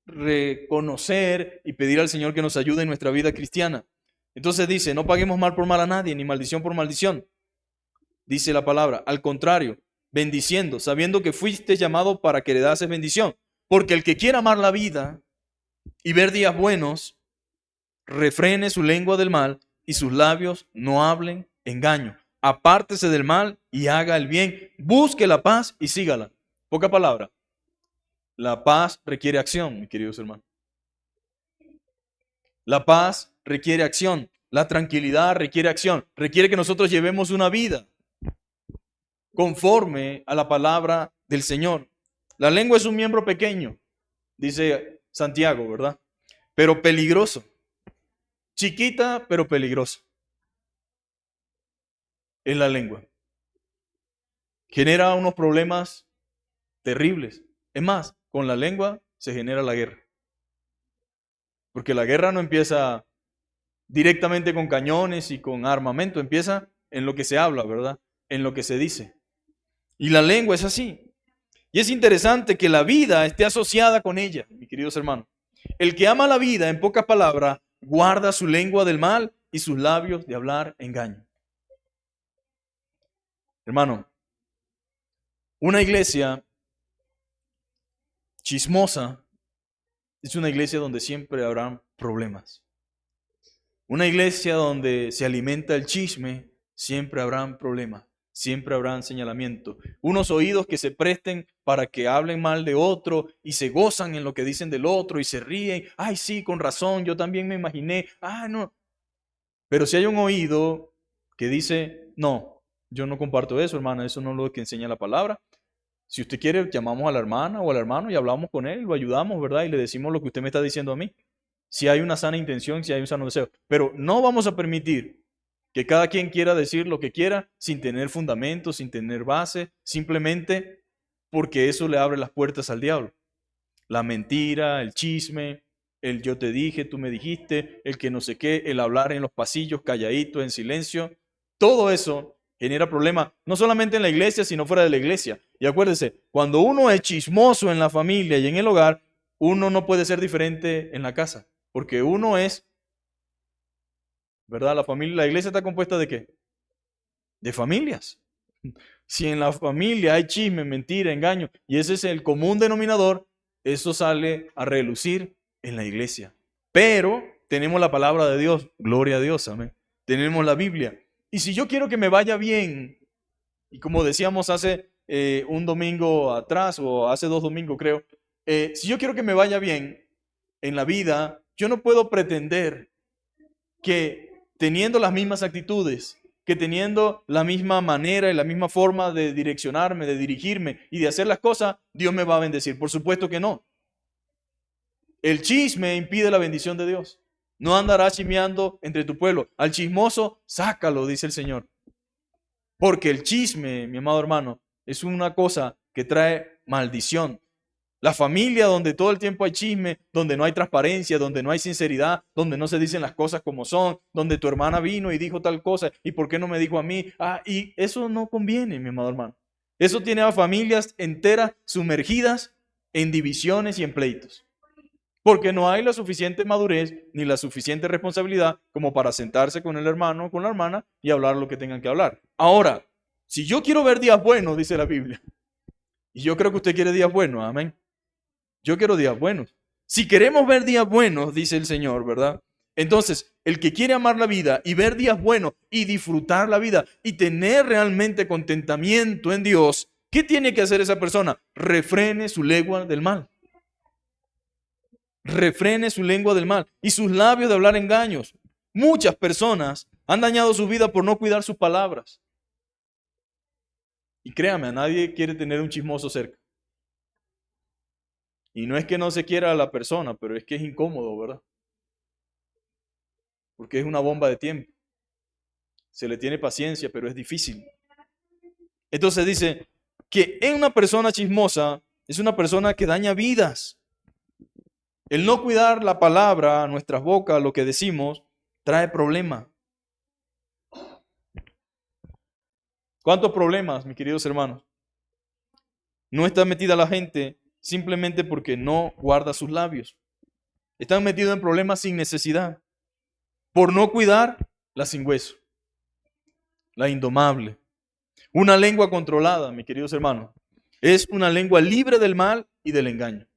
reconocer y pedir al Señor que nos ayude en nuestra vida cristiana. Entonces dice, no paguemos mal por mal a nadie, ni maldición por maldición. Dice la palabra, al contrario, bendiciendo, sabiendo que fuiste llamado para que heredases bendición. Porque el que quiera amar la vida y ver días buenos, refrene su lengua del mal y sus labios no hablen engaño. Apártese del mal y haga el bien. Busque la paz y sígala. Poca palabra. La paz requiere acción, mis queridos hermanos. La paz requiere acción. La tranquilidad requiere acción. Requiere que nosotros llevemos una vida conforme a la palabra del Señor. La lengua es un miembro pequeño, dice Santiago, ¿verdad? Pero peligroso. Chiquita, pero peligrosa. Es la lengua. Genera unos problemas terribles. Es más, con la lengua se genera la guerra. Porque la guerra no empieza directamente con cañones y con armamento, empieza en lo que se habla, ¿verdad? En lo que se dice. Y la lengua es así. Y es interesante que la vida esté asociada con ella, mis queridos hermanos. El que ama la vida, en pocas palabras, guarda su lengua del mal y sus labios de hablar engaño. Hermano, una iglesia chismosa es una iglesia donde siempre habrán problemas. Una iglesia donde se alimenta el chisme, siempre habrán problemas. Siempre habrán señalamientos. Unos oídos que se presten para que hablen mal de otro y se gozan en lo que dicen del otro y se ríen. Ay, sí, con razón, yo también me imaginé. No. Pero si hay un oído que dice, no, yo no comparto eso, hermana, eso no es lo que enseña la palabra. Si usted quiere, llamamos a la hermana o al hermano y hablamos con él, lo ayudamos, ¿verdad? Y le decimos lo que usted me está diciendo a mí. Si hay una sana intención, si hay un sano deseo. Pero no vamos a permitir que cada quien quiera decir lo que quiera sin tener fundamento, sin tener base, simplemente porque eso le abre las puertas al diablo. La mentira, el chisme, el yo te dije, tú me dijiste, el que no sé qué, el hablar en los pasillos, calladito, en silencio, todo eso genera problemas, no solamente en la iglesia, sino fuera de la iglesia. Y acuérdese, cuando uno es chismoso en la familia y en el hogar, uno no puede ser diferente en la casa, porque uno es, ¿verdad? La iglesia está compuesta ¿de qué? De familias. Si en la familia hay chisme, mentira, engaño, y ese es el común denominador, eso sale a relucir en la iglesia. Pero tenemos la palabra de Dios, gloria a Dios, amén. Tenemos la Biblia. Y si yo quiero que me vaya bien, y como decíamos hace un domingo atrás, o hace 2 domingos creo, si yo quiero que me vaya bien en la vida, yo no puedo pretender que teniendo las mismas actitudes, que teniendo la misma manera y la misma forma de direccionarme, de dirigirme y de hacer las cosas, Dios me va a bendecir. Por supuesto que no. El chisme impide la bendición de Dios. No andarás chismeando entre tu pueblo. Al chismoso, sácalo, dice el Señor. Porque el chisme, mi amado hermano, es una cosa que trae maldición. La familia donde todo el tiempo hay chisme, donde no hay transparencia, donde no hay sinceridad, donde no se dicen las cosas como son, donde tu hermana vino y dijo tal cosa, ¿y por qué no me dijo a mí? Y eso no conviene, mi amado hermano. Eso tiene a familias enteras sumergidas en divisiones y en pleitos. Porque no hay la suficiente madurez ni la suficiente responsabilidad como para sentarse con el hermano o con la hermana y hablar lo que tengan que hablar. Ahora, si yo quiero ver días buenos, dice la Biblia, y yo creo que usted quiere días buenos, amén. Yo quiero días buenos. Si queremos ver días buenos, dice el Señor, ¿verdad? Entonces, el que quiere amar la vida y ver días buenos y disfrutar la vida y tener realmente contentamiento en Dios, ¿qué tiene que hacer esa persona? Refrene su lengua del mal. Refrene su lengua del mal y sus labios de hablar engaños. Muchas personas han dañado su vida por no cuidar sus palabras. Y créame, a nadie quiere tener un chismoso cerca. Y no es que no se quiera a la persona, pero es que es incómodo, ¿verdad? Porque es una bomba de tiempo. Se le tiene paciencia, pero es difícil. Entonces dice que en una persona chismosa es una persona que daña vidas. El no cuidar la palabra, nuestras bocas, lo que decimos, trae problemas. ¿Cuántos problemas, mis queridos hermanos? No está metida la gente simplemente porque no guarda sus labios. Están metidos en problemas sin necesidad. Por no cuidar la sin hueso, la indomable. Una lengua controlada, mis queridos hermanos, es una lengua libre del mal y del engaño.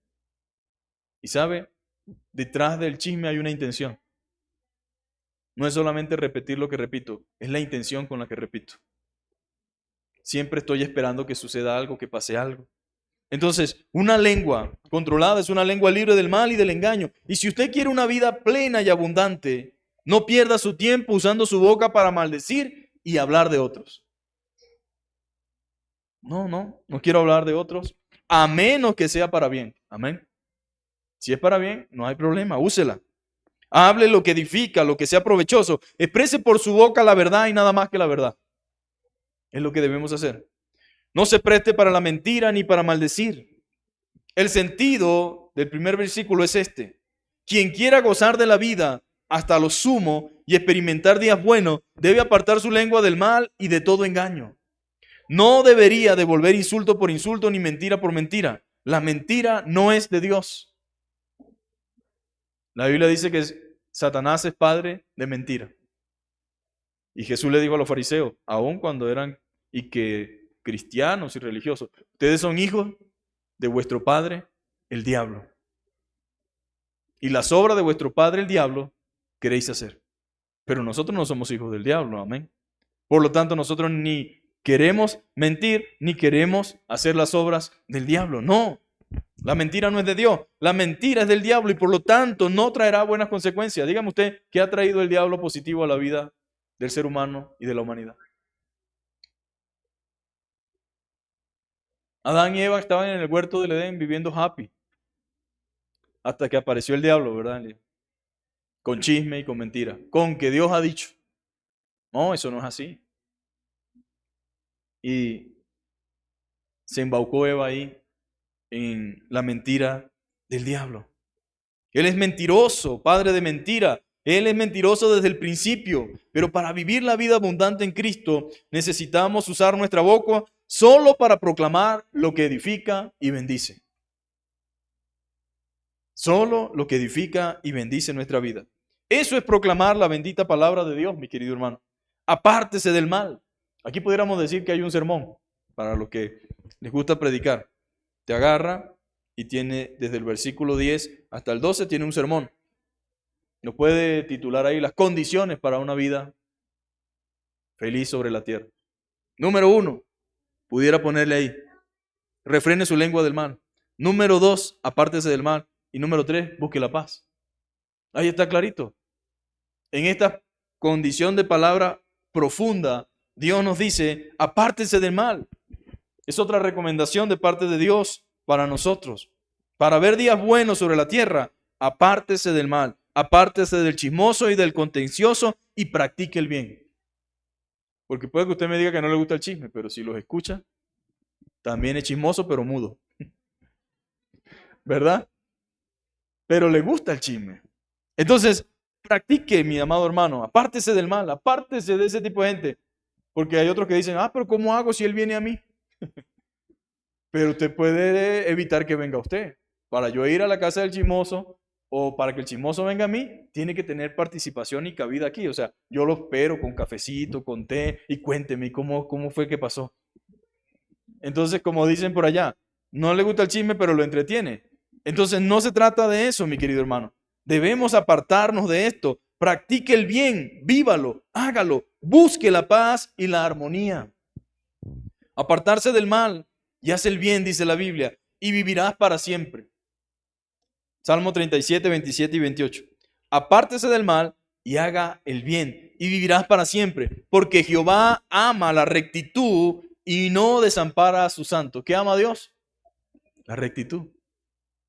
Y sabe, detrás del chisme hay una intención. No es solamente repetir lo que repito, es la intención con la que repito. Siempre estoy esperando que suceda algo, que pase algo. Entonces, una lengua controlada es una lengua libre del mal y del engaño. Y si usted quiere una vida plena y abundante, no pierda su tiempo usando su boca para maldecir y hablar de otros. No quiero hablar de otros, a menos que sea para bien. Amén. Si es para bien, no hay problema, úsela. Hable lo que edifica, lo que sea provechoso. Exprese por su boca la verdad y nada más que la verdad. Es lo que debemos hacer. No se preste para la mentira ni para maldecir. El sentido del primer versículo es este. Quien quiera gozar de la vida hasta lo sumo y experimentar días buenos, debe apartar su lengua del mal y de todo engaño. No debería devolver insulto por insulto ni mentira por mentira. La mentira no es de Dios. La Biblia dice que Satanás es padre de mentira. Y Jesús le dijo a los fariseos, aun cuando eran cristianos y religiosos, ustedes son hijos de vuestro padre, el diablo. Y las obras de vuestro padre, el diablo, queréis hacer. Pero nosotros no somos hijos del diablo, amén. Por lo tanto, nosotros ni queremos mentir, ni queremos hacer las obras del diablo. No, la mentira no es de Dios, la mentira es del diablo y por lo tanto no traerá buenas consecuencias. Dígame usted, ¿qué ha traído el diablo positivo a la vida del ser humano y de la humanidad? Adán y Eva estaban en el huerto del Edén viviendo happy. Hasta que apareció el diablo, ¿verdad? Con chisme y con mentira. Con que Dios ha dicho. No, eso no es así. Y se embaucó Eva ahí en la mentira del diablo. Él es mentiroso, padre de mentira. Él es mentiroso desde el principio. Pero para vivir la vida abundante en Cristo necesitamos usar nuestra boca solo para proclamar lo que edifica y bendice. Solo lo que edifica y bendice nuestra vida. Eso es proclamar la bendita palabra de Dios, mi querido hermano. Apártese del mal. Aquí pudiéramos decir que hay un sermón para los que les gusta predicar. Te agarra y tiene desde el versículo 10 hasta el 12 tiene un sermón. Nos puede titular ahí las condiciones para una vida feliz sobre la tierra. Número 1, pudiera ponerle ahí, refrene su lengua del mal. Número 2, apártese del mal. Y número 3, busque la paz. Ahí está clarito. En esta condición de palabra profunda, Dios nos dice, apártese del mal. Es otra recomendación de parte de Dios para nosotros. Para ver días buenos sobre la tierra, apártese del mal, apártese del chismoso y del contencioso y practique el bien. Porque puede que usted me diga que no le gusta el chisme, pero si los escucha, también es chismoso pero mudo. ¿Verdad? Pero le gusta el chisme. Entonces, practique, mi amado hermano, apártese del mal, apártese de ese tipo de gente. Porque hay otros que dicen, pero ¿cómo hago si él viene a mí? Pero usted puede evitar que venga usted. Para yo ir a la casa del chismoso o para que el chismoso venga a mí, tiene que tener participación y cabida aquí. O sea, yo lo espero con cafecito, con té y cuénteme cómo fue que pasó. Entonces, como dicen por allá, no le gusta el chisme, pero lo entretiene. Entonces, no se trata de eso, mi querido hermano. Debemos apartarnos de esto. Practique el bien, vívalo, hágalo, busque la paz y la armonía. Apartarse del mal y haz el bien, dice la Biblia, y vivirás para siempre. Salmo 37, 27 y 28. Apártese del mal y haga el bien, y vivirás para siempre, porque Jehová ama la rectitud y no desampara a su santo. ¿Qué ama Dios? La rectitud.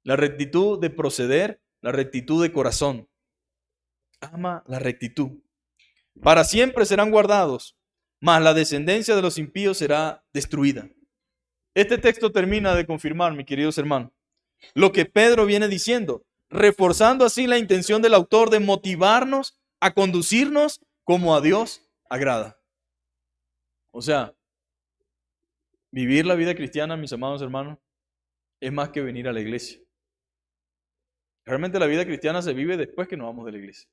La rectitud de proceder, la rectitud de corazón. Ama la rectitud. Para siempre serán guardados, mas la descendencia de los impíos será destruida. Este texto termina de confirmar, mis queridos hermanos, lo que Pedro viene diciendo, reforzando así la intención del autor de motivarnos a conducirnos como a Dios agrada. O sea, vivir la vida cristiana, mis amados hermanos, es más que venir a la iglesia. Realmente la vida cristiana se vive después que nos vamos de la iglesia.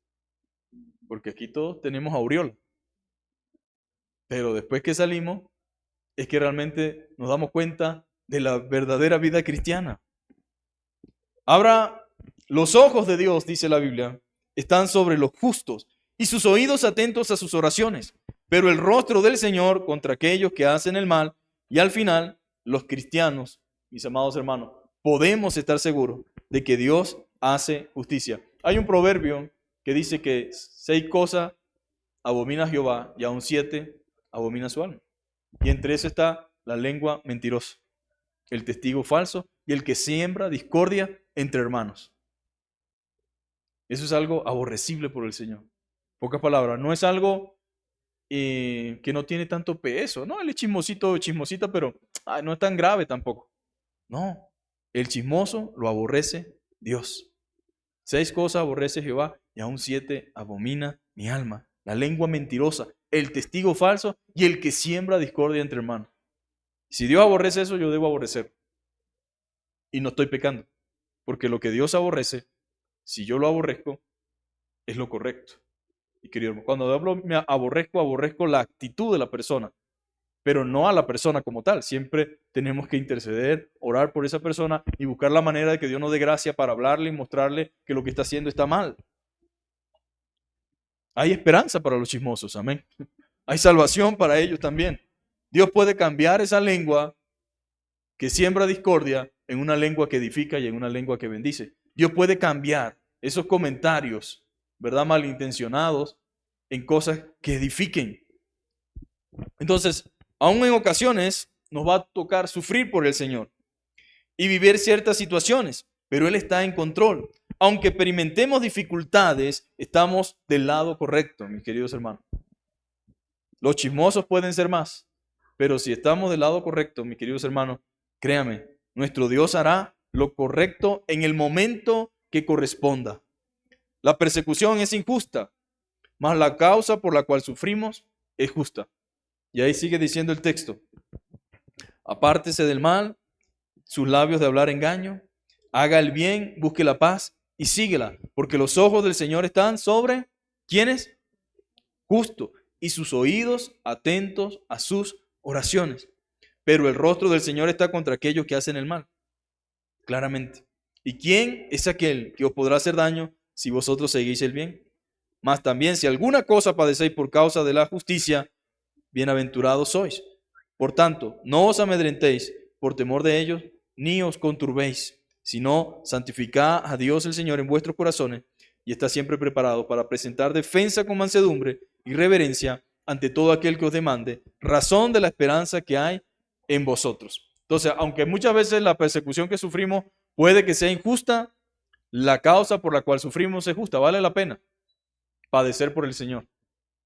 Porque aquí todos tenemos aureola. Pero después que salimos, es que realmente nos damos cuenta de la verdadera vida cristiana. Abra los ojos de Dios, dice la Biblia, están sobre los justos y sus oídos atentos a sus oraciones. Pero el rostro del Señor contra aquellos que hacen el mal. Y al final, los cristianos, mis amados hermanos, podemos estar seguros de que Dios hace justicia. Hay un proverbio que dice que 6 cosas abomina Jehová y aún 7 abomina su alma. Y entre eso está la lengua mentirosa, el testigo falso y el que siembra discordia entre hermanos. Eso es algo aborrecible por el Señor. Pocas palabras, no es algo que no tiene tanto peso. No, él es chismosito, chismosita, pero no es tan grave tampoco. No, el chismoso lo aborrece Dios. 6 cosas aborrece Jehová y aún 7 abomina mi alma. La lengua mentirosa, el testigo falso y el que siembra discordia entre hermanos. Si Dios aborrece eso, yo debo aborrecer. Y no estoy pecando. Porque lo que Dios aborrece, si yo lo aborrezco, es lo correcto. Y querido hermano, cuando hablo me aborrezco la actitud de la persona, pero no a la persona como tal. Siempre tenemos que interceder, orar por esa persona y buscar la manera de que Dios nos dé gracia para hablarle y mostrarle que lo que está haciendo está mal. Hay esperanza para los chismosos, amén. Hay salvación para ellos también. Dios puede cambiar esa lengua que siembra discordia en una lengua que edifica y en una lengua que bendice. Dios puede cambiar esos comentarios, ¿verdad?, malintencionados en cosas que edifiquen. Entonces, aún en ocasiones nos va a tocar sufrir por el Señor y vivir ciertas situaciones, pero Él está en control. Aunque experimentemos dificultades, estamos del lado correcto, mis queridos hermanos. Los chismosos pueden ser más, pero si estamos del lado correcto, mis queridos hermanos, créame, nuestro Dios hará lo correcto en el momento que corresponda. La persecución es injusta, mas la causa por la cual sufrimos es justa. Y ahí sigue diciendo el texto: apártese del mal, sus labios de hablar engaño, haga el bien, busque la paz y síguela, porque los ojos del Señor están sobre, ¿quiénes? Justo, y sus oídos atentos a sus oraciones. Pero el rostro del Señor está contra aquellos que hacen el mal. Claramente. ¿Y quién es aquel que os podrá hacer daño si vosotros seguís el bien? Mas también si alguna cosa padecéis por causa de la justicia, bienaventurados sois. Por tanto, no os amedrentéis por temor de ellos, ni os conturbéis, sino santificad a Dios el Señor en vuestros corazones y está siempre preparado para presentar defensa con mansedumbre y reverencia ante todo aquel que os demande razón de la esperanza que hay en vosotros. Entonces, aunque muchas veces la persecución que sufrimos puede que sea injusta, la causa por la cual sufrimos es justa. Vale la pena padecer por el Señor,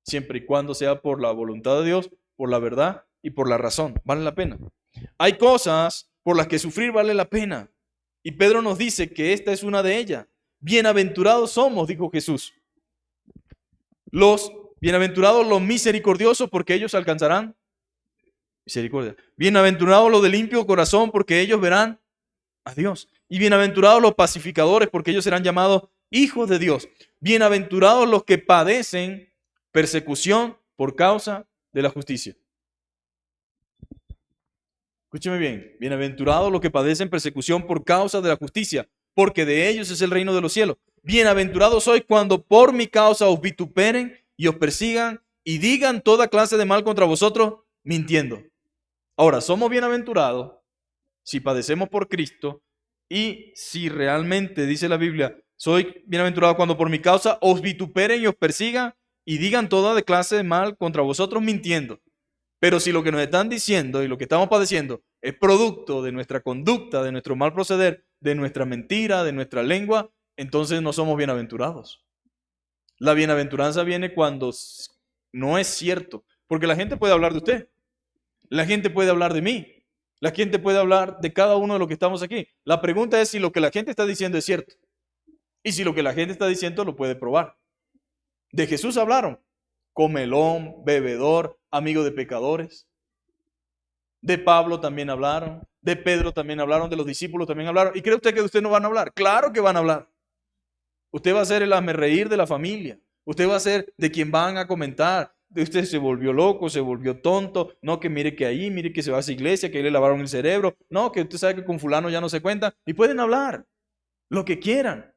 siempre y cuando sea por la voluntad de Dios, por la verdad y por la razón. Vale la pena. Hay cosas por las que sufrir vale la pena. Y Pedro nos dice que esta es una de ellas. Bienaventurados somos, dijo Jesús. Bienaventurados los misericordiosos, porque ellos alcanzarán misericordia. Bienaventurados los de limpio corazón, porque ellos verán a Dios. Y bienaventurados los pacificadores, porque ellos serán llamados hijos de Dios. Bienaventurados los que padecen persecución por causa de la justicia. Escúcheme bien. Bienaventurados los que padecen persecución por causa de la justicia, porque de ellos es el reino de los cielos. Bienaventurados sois cuando por mi causa os vituperen y os persigan y digan toda clase de mal contra vosotros, mintiendo. Ahora, somos bienaventurados si padecemos por Cristo y si realmente, dice la Biblia, soy bienaventurado cuando por mi causa os vituperen y os persigan y digan toda clase de mal contra vosotros, mintiendo. Pero si lo que nos están diciendo y lo que estamos padeciendo es producto de nuestra conducta, de nuestro mal proceder, de nuestra mentira, de nuestra lengua, entonces no somos bienaventurados. La bienaventuranza viene cuando no es cierto, porque la gente puede hablar de usted, la gente puede hablar de mí, la gente puede hablar de cada uno de los que estamos aquí. La pregunta es si lo que la gente está diciendo es cierto y si lo que la gente está diciendo lo puede probar. De Jesús hablaron, comelón, bebedor, amigo de pecadores. De Pablo también hablaron, de Pedro también hablaron, de los discípulos también hablaron. ¿Y cree usted que de usted no van a hablar? Claro que van a hablar. Usted va a ser el hazmerreír de la familia. Usted va a ser de quien van a comentar. Usted se volvió loco, se volvió tonto. No, que mire que ahí, mire que se va a esa iglesia, que ahí le lavaron el cerebro. No, que usted sabe que con fulano ya no se cuenta. Y pueden hablar lo que quieran.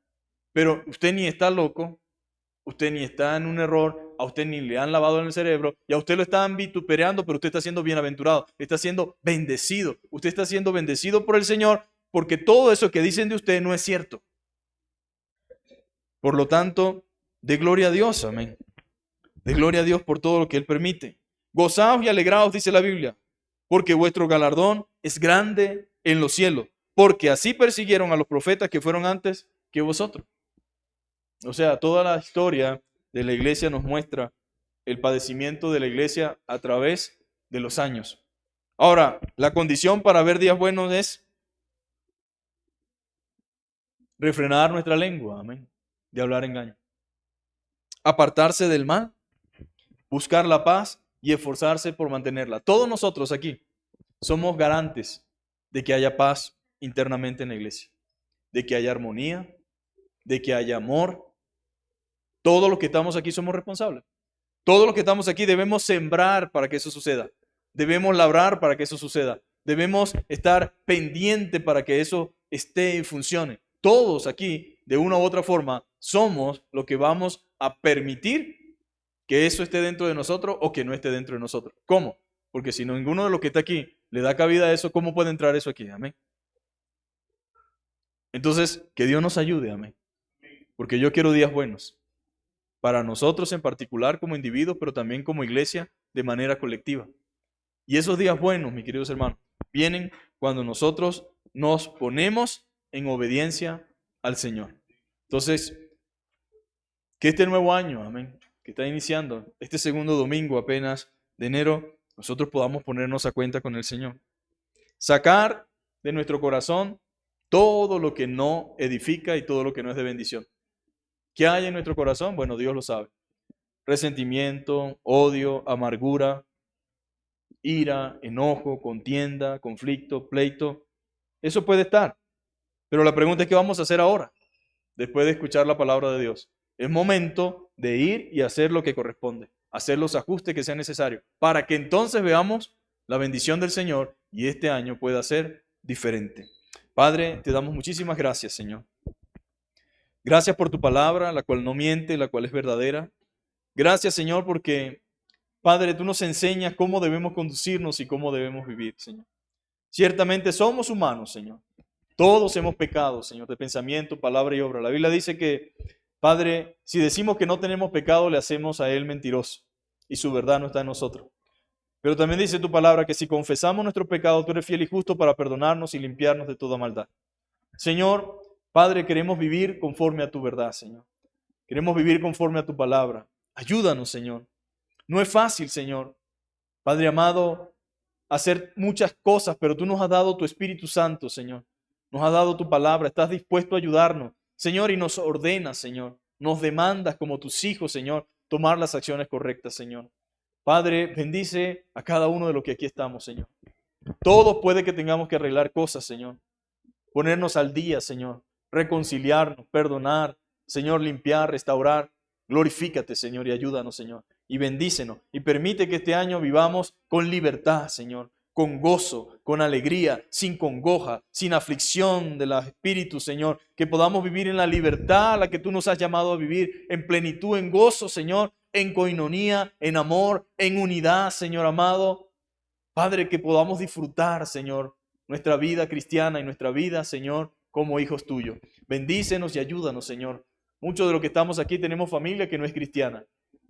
Pero usted ni está loco, usted ni está en un error, a usted ni le han lavado en el cerebro y a usted lo están vituperando, pero usted está siendo bienaventurado, está siendo bendecido. Usted está siendo bendecido por el Señor porque todo eso que dicen de usted no es cierto. Por lo tanto, de gloria a Dios, amén. De gloria a Dios por todo lo que Él permite. Gozaos y alegraos, dice la Biblia, porque vuestro galardón es grande en los cielos, porque así persiguieron a los profetas que fueron antes que vosotros. O sea, toda la historia de la iglesia nos muestra el padecimiento de la iglesia a través de los años. Ahora, la condición para ver días buenos es refrenar nuestra lengua, amén, de hablar engaño. Apartarse del mal, buscar la paz y esforzarse por mantenerla. Todos nosotros aquí somos garantes de que haya paz internamente en la iglesia, de que haya armonía, de que haya amor. Todos los que estamos aquí somos responsables. Todos los que estamos aquí debemos sembrar para que eso suceda. Debemos labrar para que eso suceda. Debemos estar pendiente para que eso esté y funcione. Todos aquí, de una u otra forma, somos los que vamos a permitir que eso esté dentro de nosotros o que no esté dentro de nosotros. ¿Cómo? Porque si ninguno de los que está aquí le da cabida a eso, ¿cómo puede entrar eso aquí? Amén. Entonces, que Dios nos ayude, amén. Porque yo quiero días buenos. Para nosotros en particular como individuos, pero también como iglesia de manera colectiva. Y esos días buenos, mis queridos hermanos, vienen cuando nosotros nos ponemos en obediencia al Señor. Entonces, que este nuevo año, amén, que está iniciando, este segundo domingo apenas de enero, nosotros podamos ponernos a cuenta con el Señor. Sacar de nuestro corazón todo lo que no edifica y todo lo que no es de bendición. ¿Qué hay en nuestro corazón? Bueno, Dios lo sabe. Resentimiento, odio, amargura, ira, enojo, contienda, conflicto, pleito. Eso puede estar. Pero la pregunta es, ¿qué vamos a hacer ahora? Después de escuchar la palabra de Dios. Es momento de ir y hacer lo que corresponde. Hacer los ajustes que sean necesarios. Para que entonces veamos la bendición del Señor y este año pueda ser diferente. Padre, te damos muchísimas gracias, Señor. Gracias por tu palabra, la cual no miente, la cual es verdadera. Gracias, Señor, porque, Padre, tú nos enseñas cómo debemos conducirnos y cómo debemos vivir, Señor. Ciertamente somos humanos, Señor. Todos hemos pecado, Señor, de pensamiento, palabra y obra. La Biblia dice que, Padre, si decimos que no tenemos pecado, le hacemos a Él mentiroso y su verdad no está en nosotros. Pero también dice tu palabra que si confesamos nuestro pecado, tú eres fiel y justo para perdonarnos y limpiarnos de toda maldad. Señor, Padre, queremos vivir conforme a tu verdad, Señor. Queremos vivir conforme a tu palabra. Ayúdanos, Señor. No es fácil, Señor. Padre amado, hacer muchas cosas, pero tú nos has dado tu Espíritu Santo, Señor. Nos has dado tu palabra. Estás dispuesto a ayudarnos, Señor, y nos ordenas, Señor. Nos demandas como tus hijos, Señor, tomar las acciones correctas, Señor. Padre, bendice a cada uno de los que aquí estamos, Señor. Todos puede que tengamos que arreglar cosas, Señor. Ponernos al día, Señor. Reconciliarnos, perdonar, Señor, limpiar, restaurar. Glorifícate, Señor, y ayúdanos, Señor. Y bendícenos. Y permite que este año vivamos con libertad, Señor. Con gozo, con alegría, sin congoja, sin aflicción del Espíritu, Señor. Que podamos vivir en la libertad a la que tú nos has llamado a vivir. En plenitud, en gozo, Señor. En coinonía, en amor, en unidad, Señor amado. Padre, que podamos disfrutar, Señor, nuestra vida cristiana y nuestra vida, Señor, como hijos tuyos. Bendícenos y ayúdanos, Señor. Muchos de los que estamos aquí tenemos familia que no es cristiana.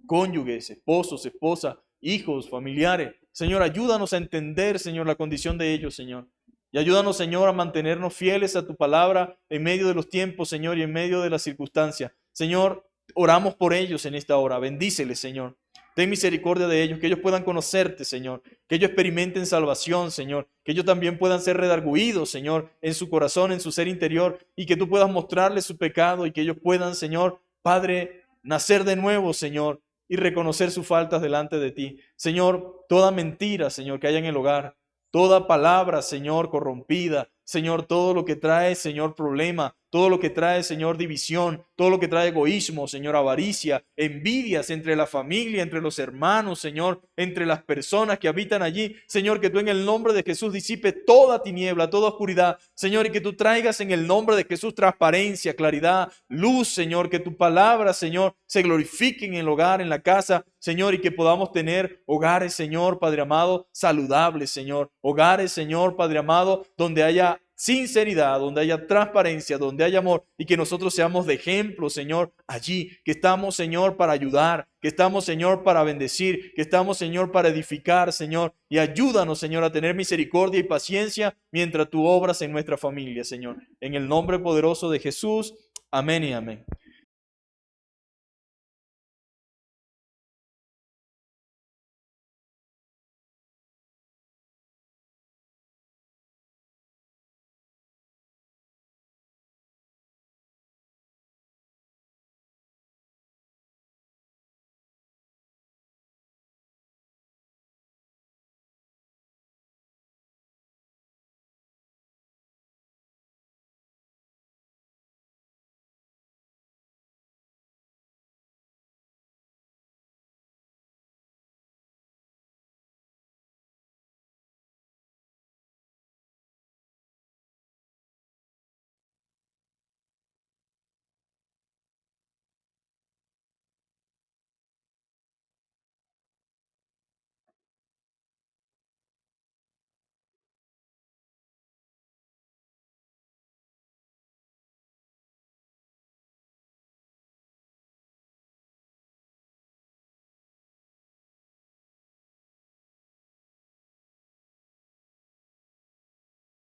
Cónyuges, esposos, esposas, hijos, familiares. Señor, ayúdanos a entender, Señor, la condición de ellos, Señor. Y ayúdanos, Señor, a mantenernos fieles a tu palabra en medio de los tiempos, Señor, y en medio de las circunstancias. Señor, oramos por ellos en esta hora. Bendíceles, Señor. Ten misericordia de ellos, que ellos puedan conocerte, Señor, que ellos experimenten salvación, Señor, que ellos también puedan ser redarguidos, Señor, en su corazón, en su ser interior, y que tú puedas mostrarles su pecado y que ellos puedan, Señor, Padre, nacer de nuevo, Señor, y reconocer sus faltas delante de ti. Señor, toda mentira, Señor, que haya en el hogar, toda palabra, Señor, corrompida, Señor, todo lo que trae, Señor, problema, todo lo que trae, Señor, división, todo lo que trae egoísmo, Señor, avaricia, envidias entre la familia, entre los hermanos, Señor, entre las personas que habitan allí. Señor, que tú en el nombre de Jesús disipe toda tiniebla, toda oscuridad, Señor, y que tú traigas en el nombre de Jesús transparencia, claridad, luz, Señor, que tu palabra, Señor, se glorifique en el hogar, en la casa, Señor, y que podamos tener hogares, Señor, Padre amado, saludables, Señor, hogares, Señor, Padre amado, donde haya sinceridad, donde haya transparencia, donde haya amor, y que nosotros seamos de ejemplo, Señor, allí, que estamos, Señor, para ayudar, que estamos, Señor, para bendecir, que estamos, Señor, para edificar, Señor, y ayúdanos, Señor, a tener misericordia y paciencia mientras tú obras en nuestra familia, Señor. En el nombre poderoso de Jesús, amén y amén.